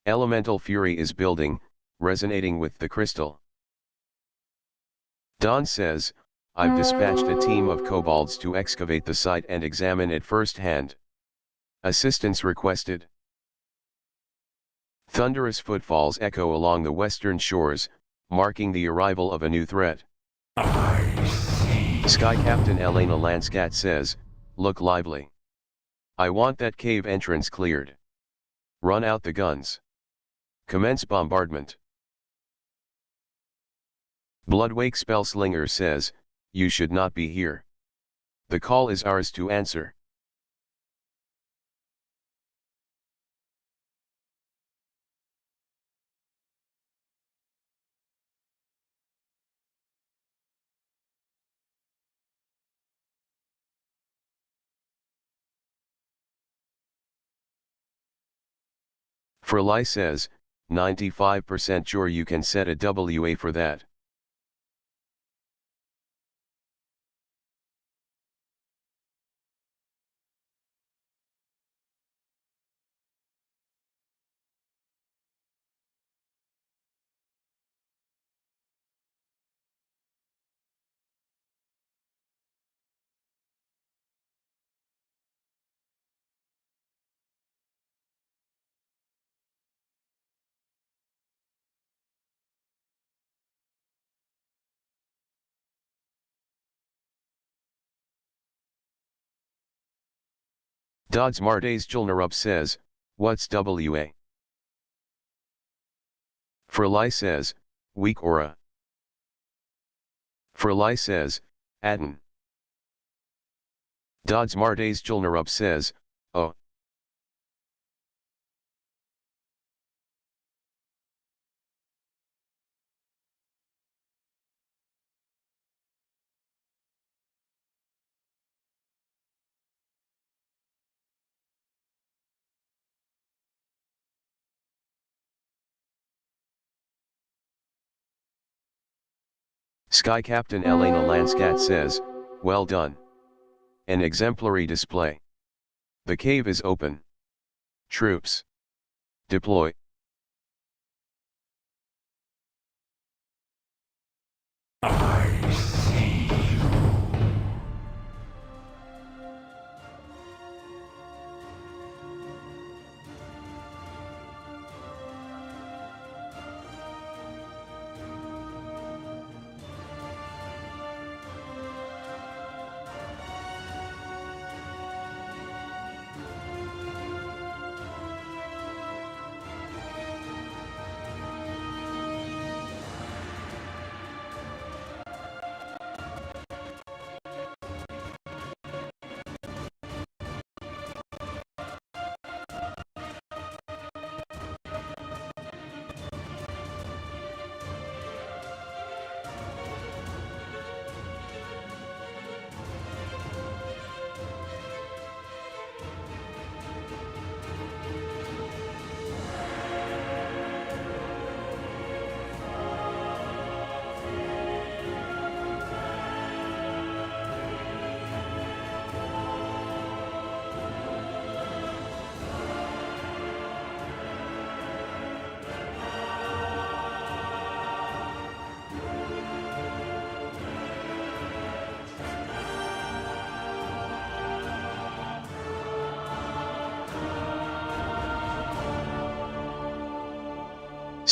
Elemental fury is building, resonating with the crystal. Don says, I've dispatched a team of kobolds to excavate the site and examine it firsthand. Assistance requested. Thunderous footfalls echo along the western shores, marking the arrival of a new threat. I see. Sky Captain Elena Lanscat says, look lively. I want that cave entrance cleared. Run out the guns. Commence bombardment. Bloodwake Spellslinger says, you should not be here. The call is ours to answer. Frelai says, 95% sure you can set a WA for that. Dodds Mardays Julnarup says, what's WA? Frelai says, weak aura. Frelai says, Adden. Dodds Mardays Julnarup says, oh. Sky Captain Elena Lanscat says, well done. An exemplary display. The cave is open. Troops. Deploy. I see you.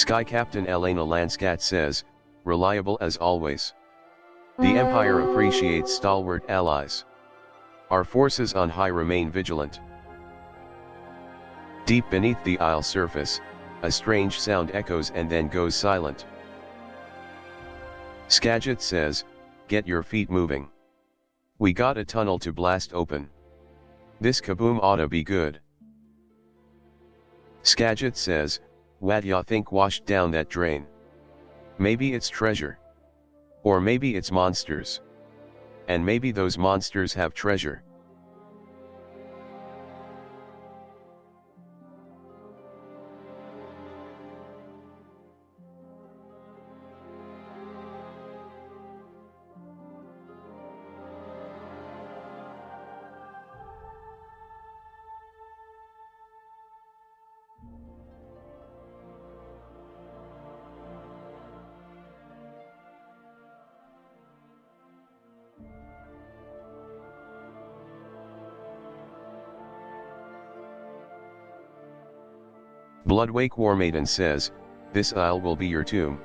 Sky Captain Elena Lanscat says, reliable as always. The Empire appreciates stalwart allies. Our forces on high remain vigilant. Deep beneath the Isle surface, a strange sound echoes and then goes silent. Skagit says, get your feet moving. We got a tunnel to blast open. This kaboom oughta be good. Skagit says, what ya think washed down that drain? Maybe it's treasure. Or maybe it's monsters. And maybe those monsters have treasure. Bloodwake Warmaiden says, this isle will be your tomb.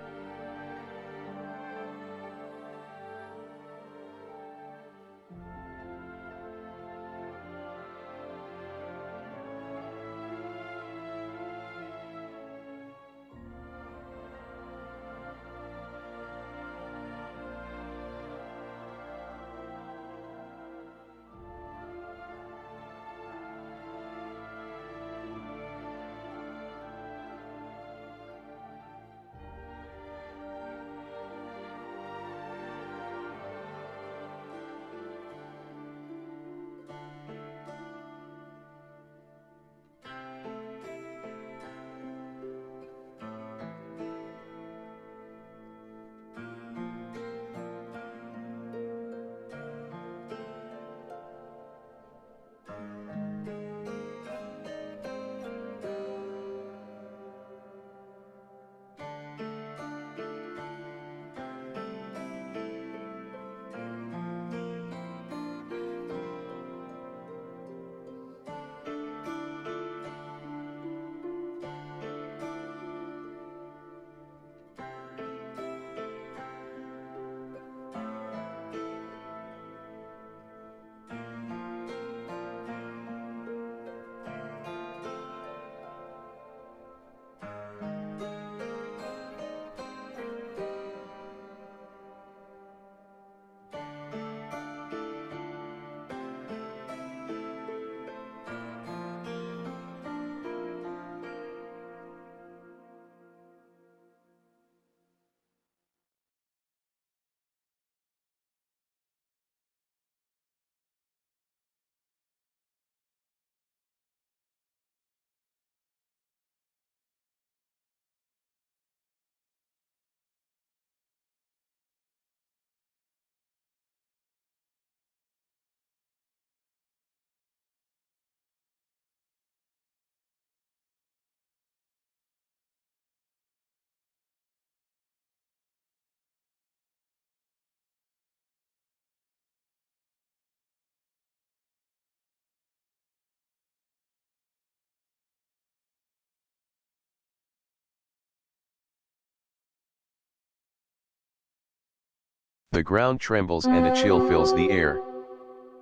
The ground trembles and a chill fills the air.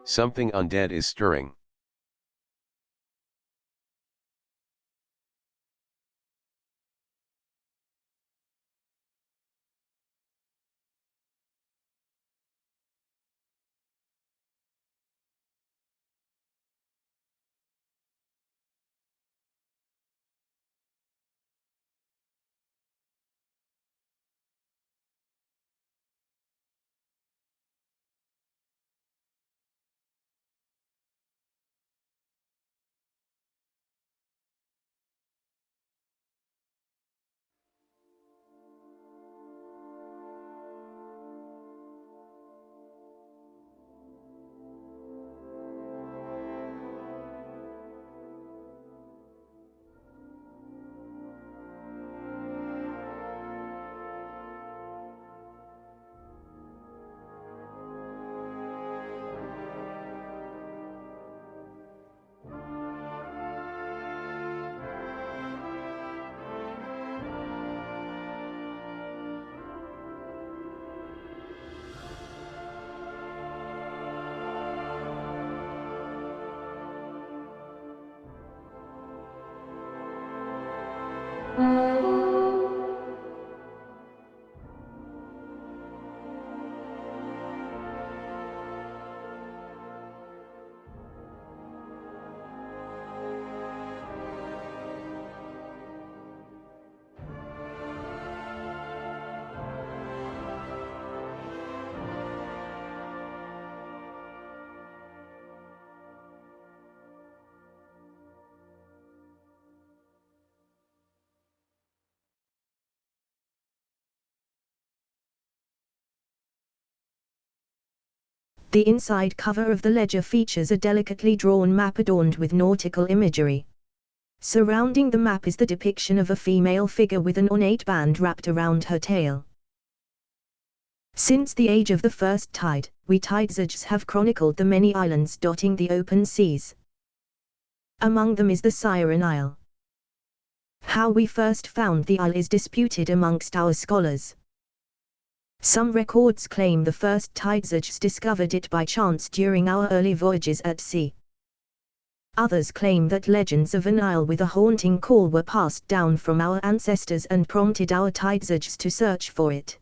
Something undead is stirring. The inside cover of the ledger features a delicately drawn map adorned with nautical imagery. Surrounding the map is the depiction of a female figure with an ornate band wrapped around her tail. Since the age of the first tide, we tidesages have chronicled the many islands dotting the open seas. Among them is the Siren Isle. How we first found the isle is disputed amongst our scholars. Some records claim the first tidesages discovered it by chance during our early voyages at sea. Others claim that legends of an isle with a haunting call were passed down from our ancestors and prompted our tidesages to search for it.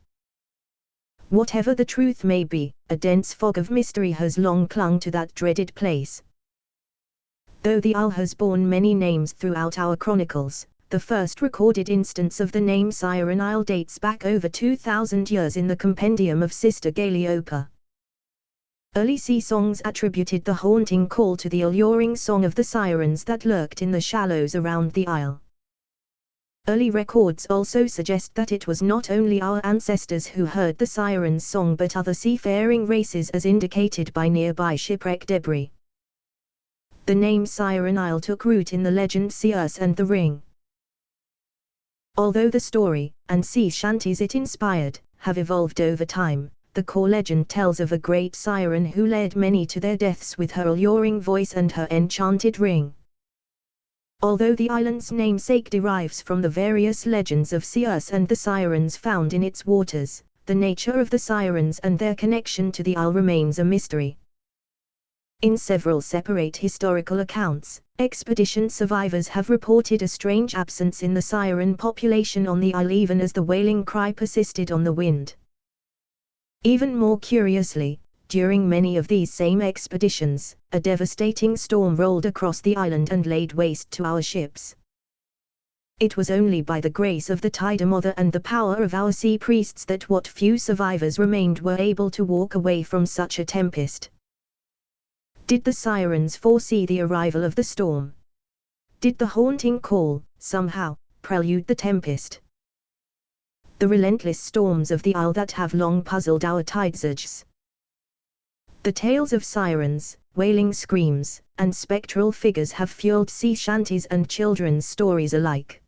Whatever the truth may be, a dense fog of mystery has long clung to that dreaded place. Though the isle has borne many names throughout our chronicles, the first recorded instance of the name Siren Isle dates back over 2,000 years in the compendium of Sister Galeopa. Early sea songs attributed the haunting call to the alluring song of the sirens that lurked in the shallows around the isle. Early records also suggest that it was not only our ancestors who heard the sirens' song but other seafaring races, as indicated by nearby shipwreck debris. The name Siren Isle took root in the legend Circe and the Ring. Although the story, and sea shanties it inspired, have evolved over time, the core legend tells of a great siren who led many to their deaths with her alluring voice and her enchanted ring. Although the island's namesake derives from the various legends of Circe and the sirens found in its waters, the nature of the sirens and their connection to the isle remains a mystery. In several separate historical accounts, expedition survivors have reported a strange absence in the siren population on the isle even as the wailing cry persisted on the wind. Even more curiously, during many of these same expeditions, a devastating storm rolled across the island and laid waste to our ships. It was only by the grace of the Tide Mother and the power of our sea priests that what few survivors remained were able to walk away from such a tempest. Did the sirens foresee the arrival of the storm? Did the haunting call, somehow, prelude the tempest? The relentless storms of the isle that have long puzzled our tidesages. The tales of sirens, wailing screams, and spectral figures have fueled sea shanties and children's stories alike.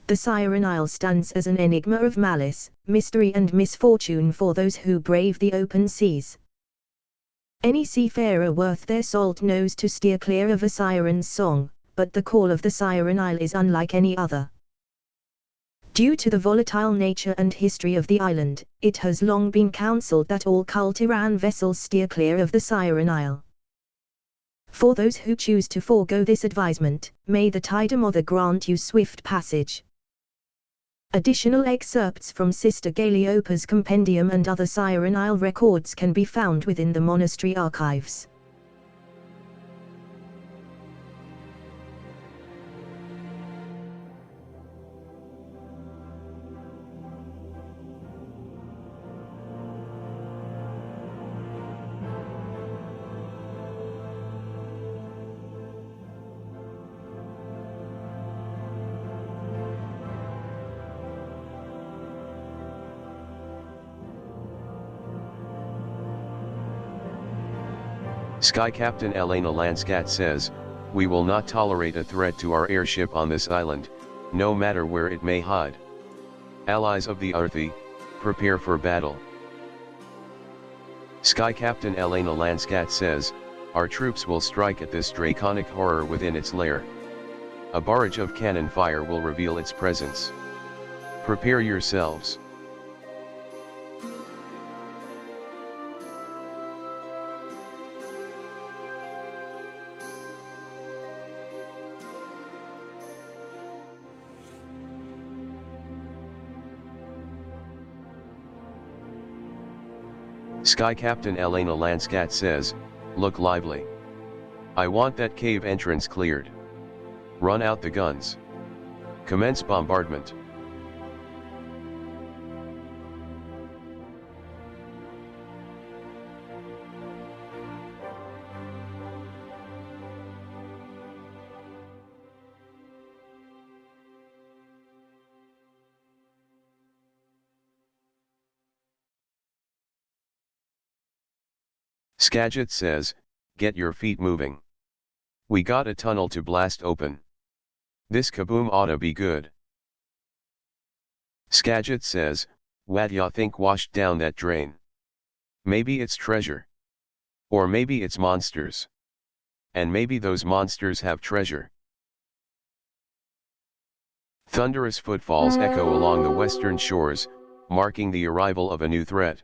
The Siren Isle stands as an enigma of malice, mystery and misfortune for those who brave the open seas. Any seafarer worth their salt knows to steer clear of a siren's song, but the call of the Siren Isle is unlike any other. Due to the volatile nature and history of the island, it has long been counselled that all Cultiran vessels steer clear of the Siren Isle. For those who choose to forego this advisement, may the Tide Mother grant you swift passage. Additional excerpts from Sister Galeopa's compendium and other Siren Isle records can be found within the monastery archives. Sky Captain Elena Lanscat says, "We will not tolerate a threat to our airship on this island, no matter where it may hide. Allies of the Earthy, prepare for battle." Sky Captain Elena Lanscat says, "Our troops will strike at this draconic horror within its lair. A barrage of cannon fire will reveal its presence. Prepare yourselves." Sky Captain Elena Lanscat says, "Look lively. I want that cave entrance cleared. Run out the guns. Commence bombardment." Skagit says, get your feet moving. We got a tunnel to blast open. This kaboom oughta be good. Skagit says, what ya think washed down that drain? Maybe it's treasure. Or maybe it's monsters. And maybe those monsters have treasure. Thunderous footfalls echo along the western shores, marking the arrival of a new threat.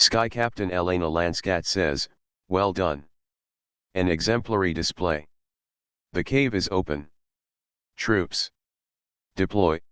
Sky Captain Elena Lanscat says, well done. An exemplary display. The cave is open. Troops. Deploy.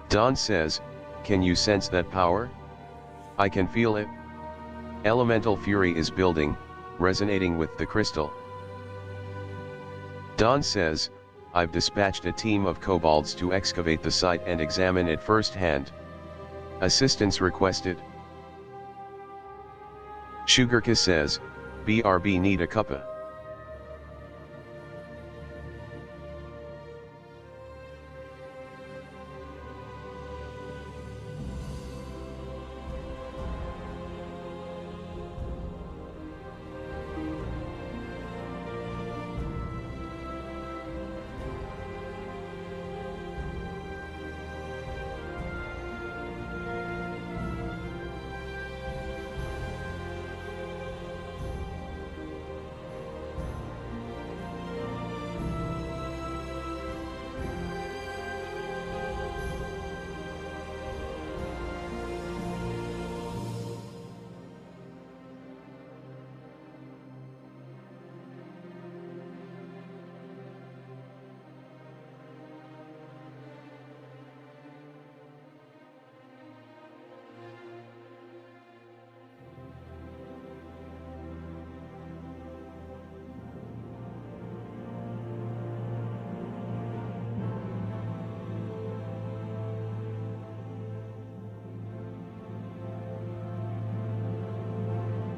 Don says, can you sense that power? I can feel it. Elemental fury is building, resonating with the crystal. Don says, I've dispatched a team of kobolds to excavate the site and examine it firsthand. Assistance requested. Sugarka says, BRB need a cuppa.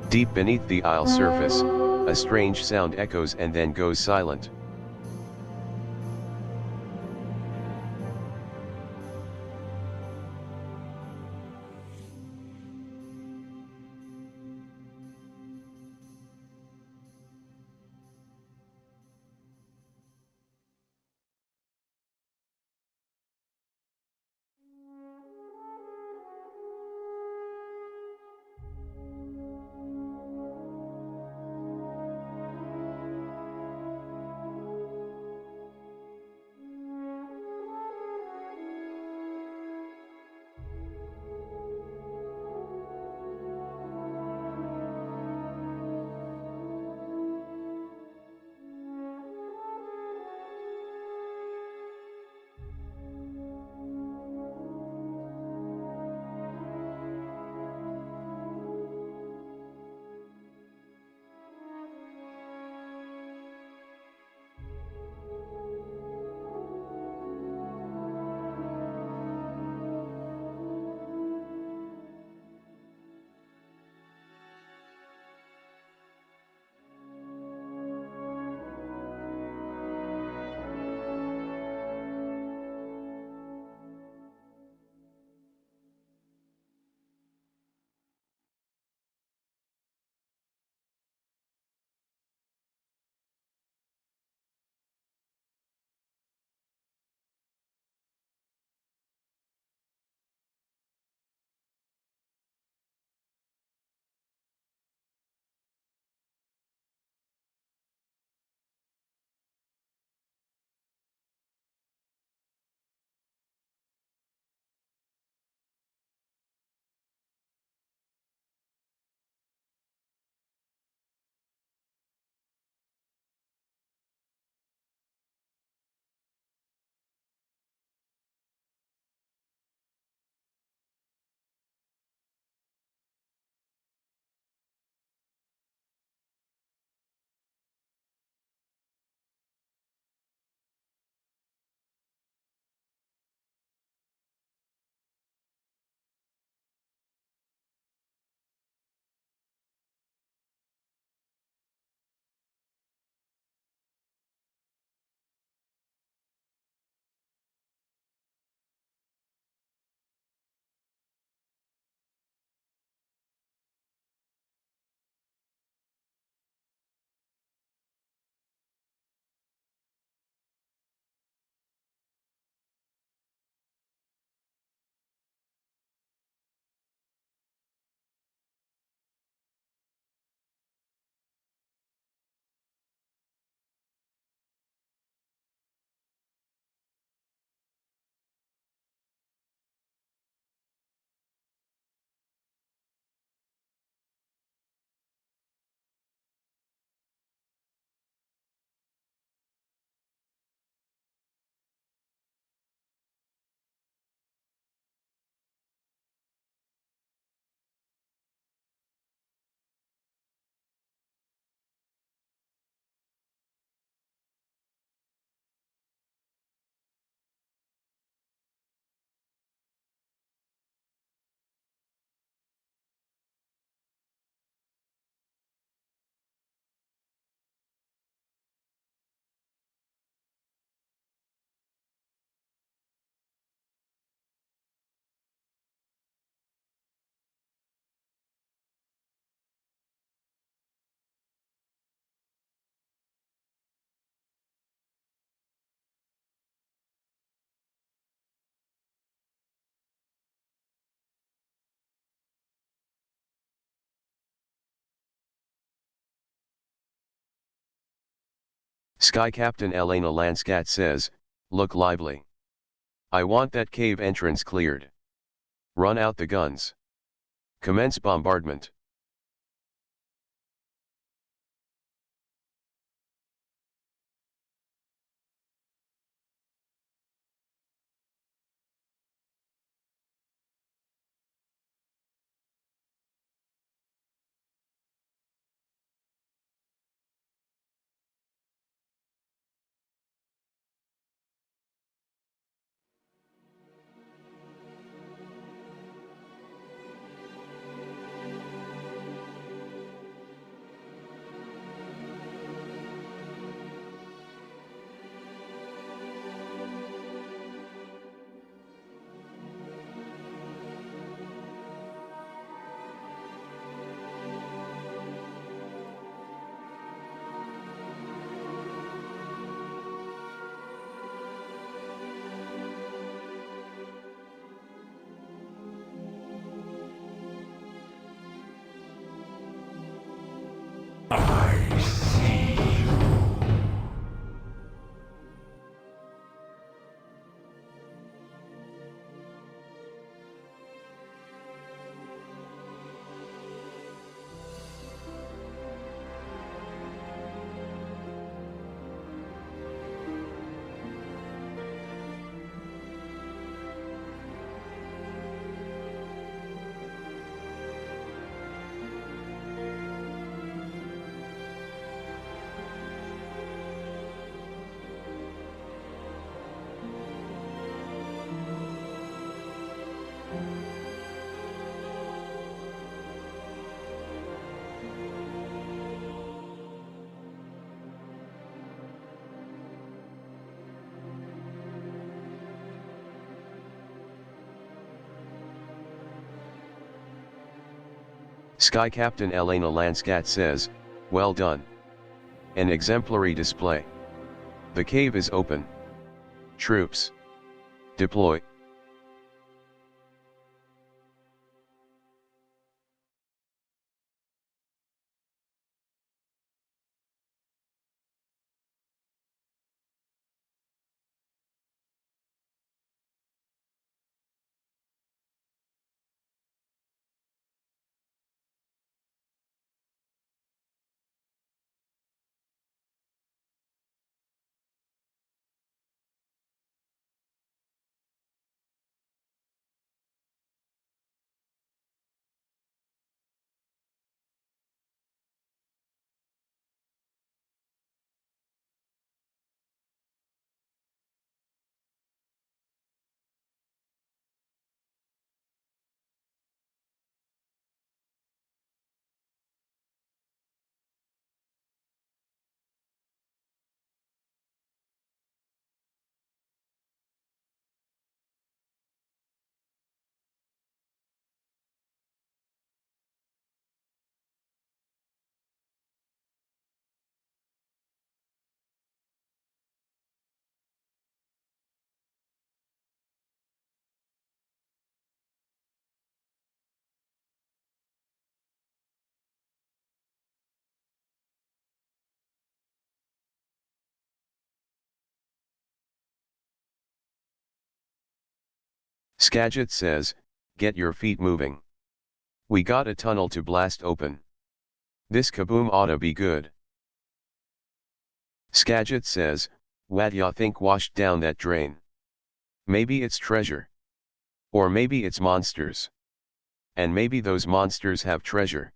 Deep beneath the isle surface, a strange sound echoes and then goes silent. Sky Captain Elena Lanscat says, look lively. I want that cave entrance cleared. Run out the guns. Commence bombardment. I see you. Sky Captain Elena Lanscat says, well done. An exemplary display. The cave is open. Troops. Deploy. Skagit says, get your feet moving. We got a tunnel to blast open. This kaboom oughta be good. Skagit says, what ya think washed down that drain? Maybe it's treasure. Or maybe it's monsters. And maybe those monsters have treasure.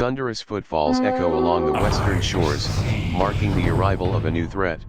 Thunderous footfalls echo along the western shores, marking the arrival of a new threat.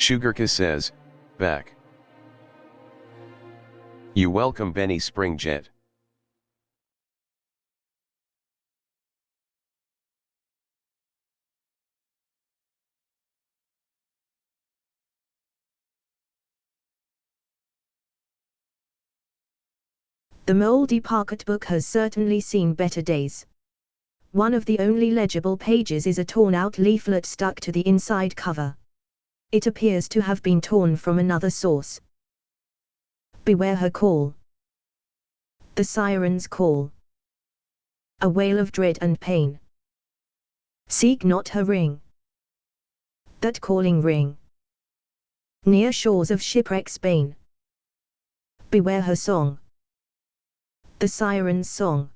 Sugarka says, back. You welcome Benny Springjet. The mouldy pocketbook has certainly seen better days. One of the only legible pages is a torn-out leaflet stuck to the inside cover. It appears to have been torn from another source. Beware her call. The siren's call. A wail of dread and pain. Seek not her ring. That calling ring. Near shores of shipwreck Spain. Beware her song. The siren's song.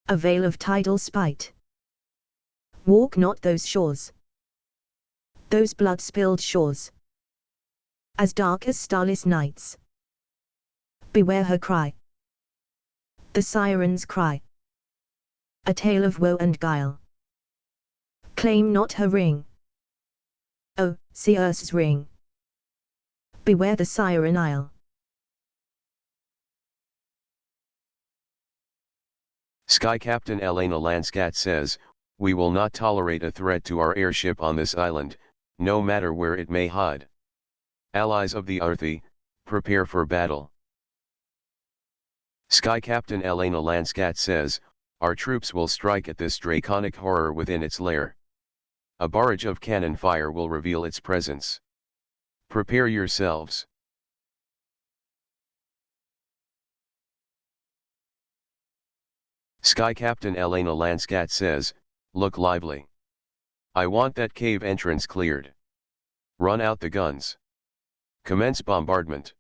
A veil of tidal spite. Walk not those shores. Those blood-spilled shores. As dark as starless nights. Beware her cry. The siren's cry. A tale of woe and guile. Claim not her ring. Oh, Circe's ring. Beware the Siren Isle. Sky Captain Elena Lanscat says, we will not tolerate a threat to our airship on this island, no matter where it may hide. Allies of the Earthy, prepare for battle. Sky Captain Elena Lanscat says, our troops will strike at this draconic horror within its lair. A barrage of cannon fire will reveal its presence. Prepare yourselves. Sky Captain Elena Lanscat says, look lively. I want that cave entrance cleared. Run out the guns. Commence bombardment.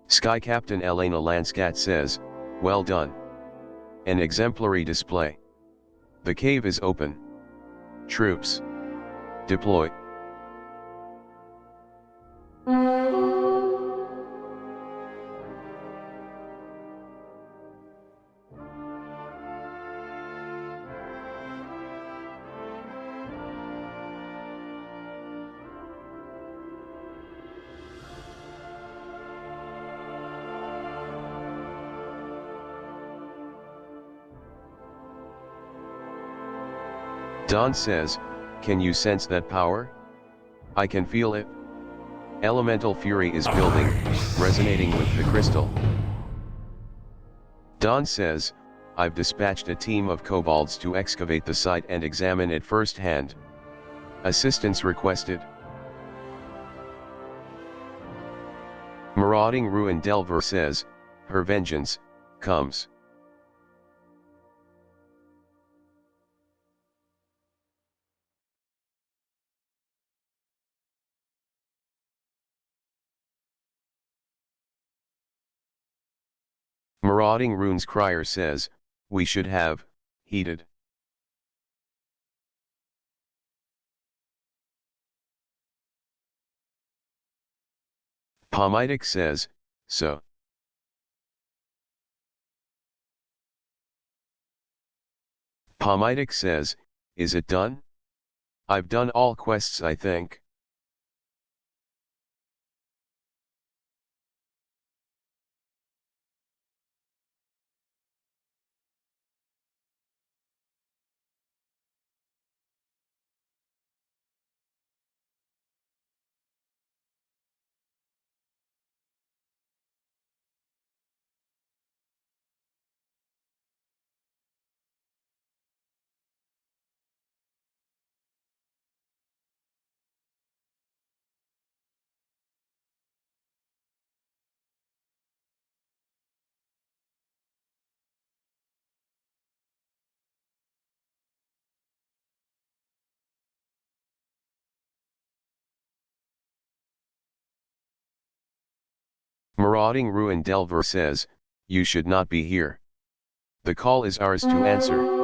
Sky Captain Elena Lanscat says, well done. An exemplary display. The cave is open. Troops. Deploy. Don says, can you sense that power? I can feel it. Elemental fury is building, resonating with the crystal. Don says, I've dispatched a team of kobolds to excavate the site and examine it firsthand. Assistance requested. Marauding Ruin Delver says, her vengeance comes. Marauding Runes Crier says, we should have heeded. Pomitic says, so. Pomitic says, is it done? I've done all quests I think. Marauding Ruin Delver says, you should not be here. The call is ours to answer.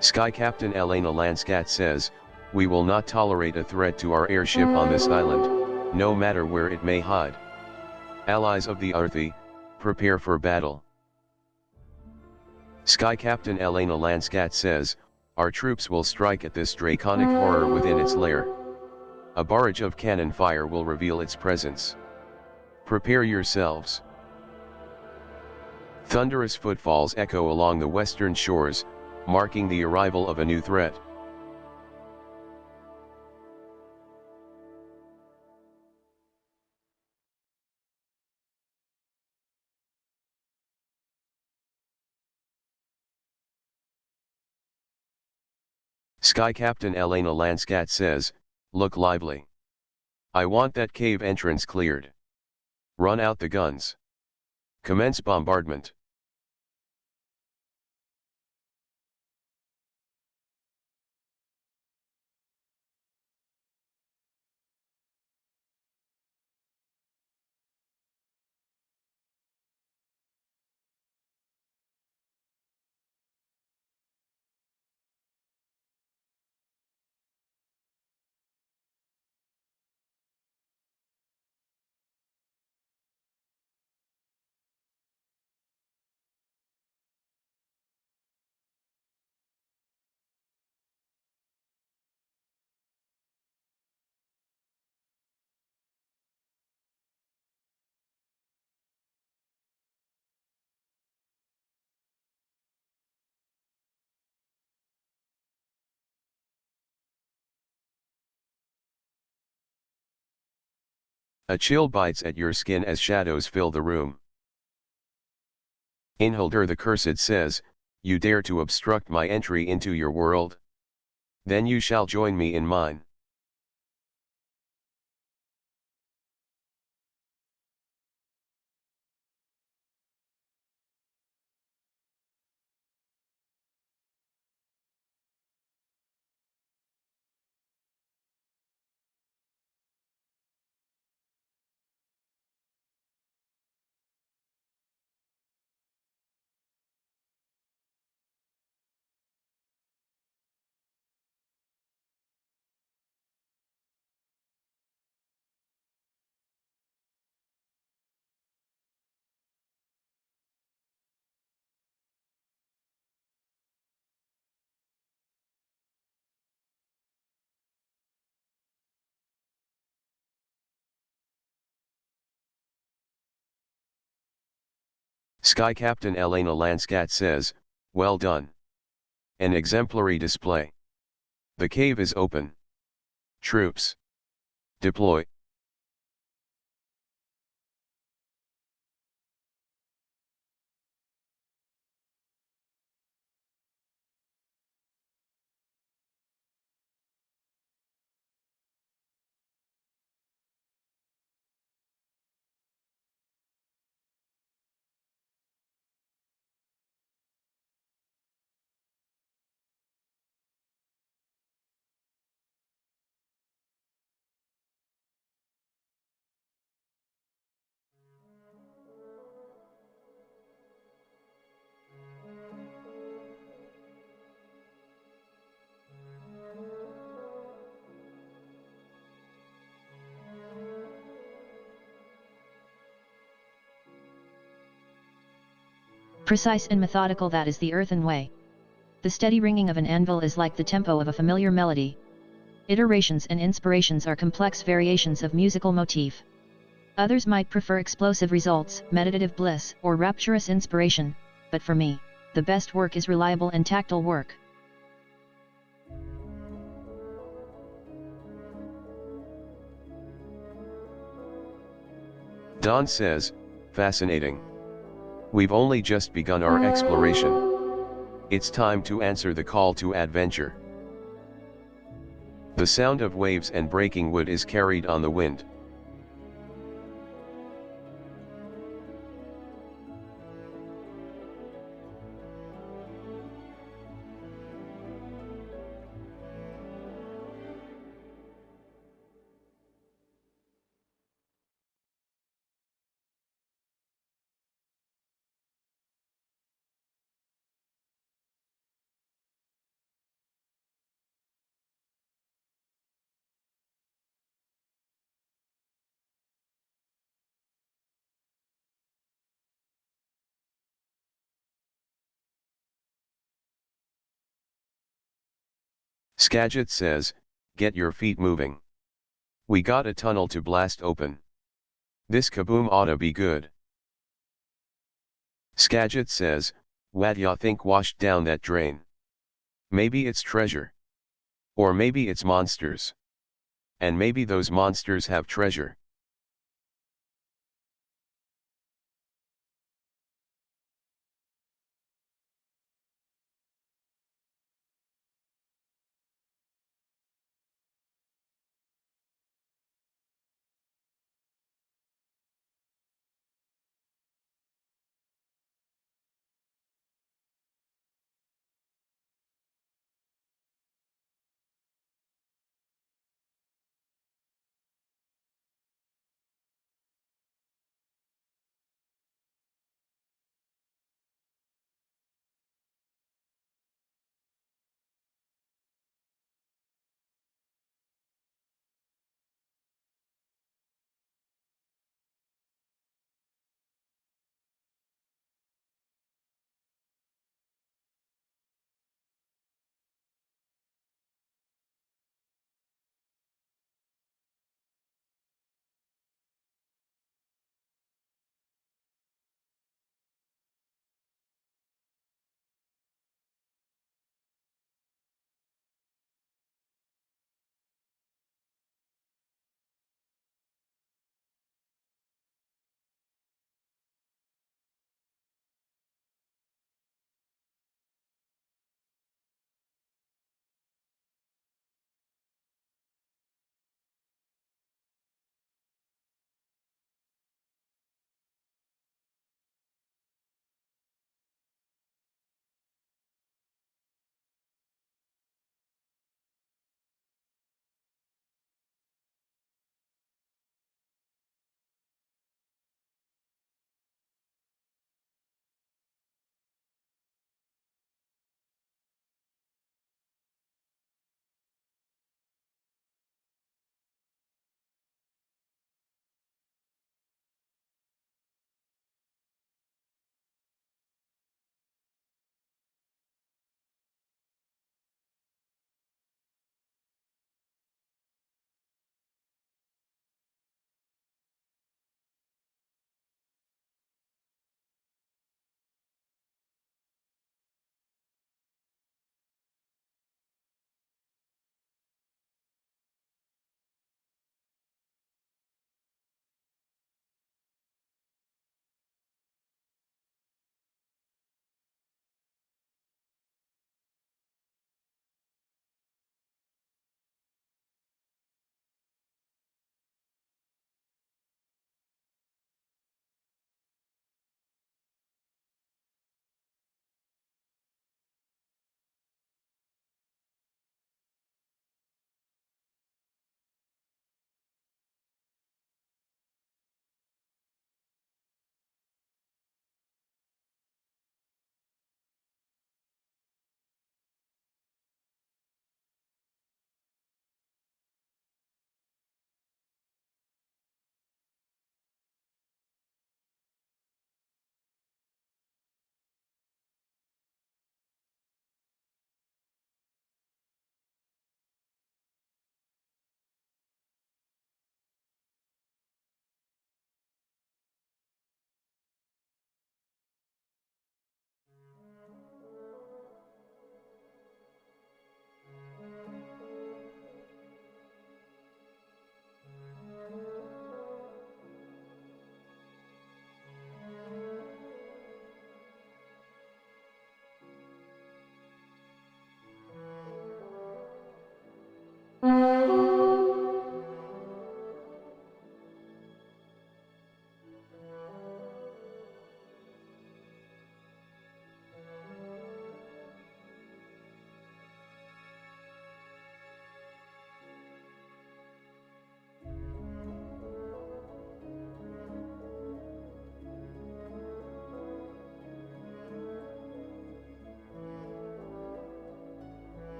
Sky Captain Elena Lanscat says, "We will not tolerate a threat to our airship on this island, no matter where it may hide. Allies of the Earthy, prepare for battle." Sky Captain Elena Lanscat says, "Our troops will strike at this draconic horror within its lair. A barrage of cannon fire will reveal its presence. Prepare yourselves." Thunderous footfalls echo along the western shores, marking the arrival of a new threat. Sky Captain Elena Lanscat says, "Look lively. I want that cave entrance cleared. Run out the guns. Commence bombardment." A chill bites at your skin as shadows fill the room. Inholder the Cursed says, "You dare to obstruct my entry into your world? Then you shall join me in mine." Sky Captain Elena Lanscat says, "Well done. An exemplary display. The cave is open. Troops, deploy." Precise and methodical, that is the earthen way. The steady ringing of an anvil is like the tempo of a familiar melody. Iterations and inspirations are complex variations of musical motif. Others might prefer explosive results, meditative bliss, or rapturous inspiration, but for me, the best work is reliable and tactile work. Don says, "Fascinating. We've only just begun our exploration. It's time to answer the call to adventure." The sound of waves and breaking wood is carried on the wind. Skagit says, get your feet moving. We got a tunnel to blast open. This kaboom oughta be good. Skagit says, what ya think washed down that drain? Maybe it's treasure. Or maybe it's monsters. And maybe those monsters have treasure.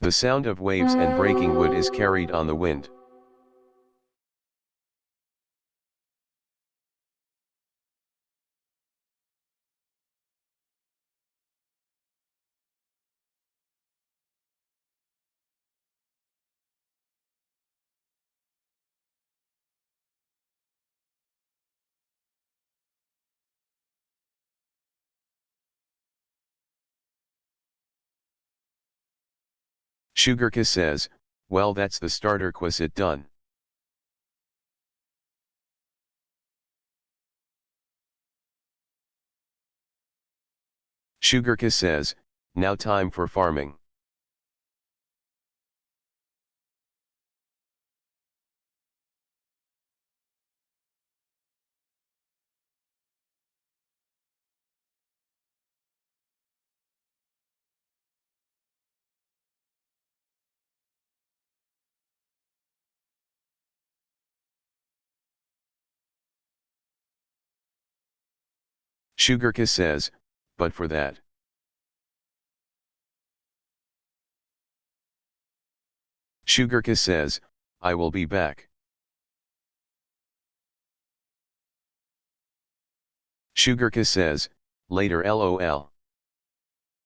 The sound of waves and breaking wood is carried on the wind. Sugarka says, well, that's the starter quizit done. Sugarka says, now time for farming. Sugarka says, but for that. Sugarka says, I will be back. Sugarka says, later lol.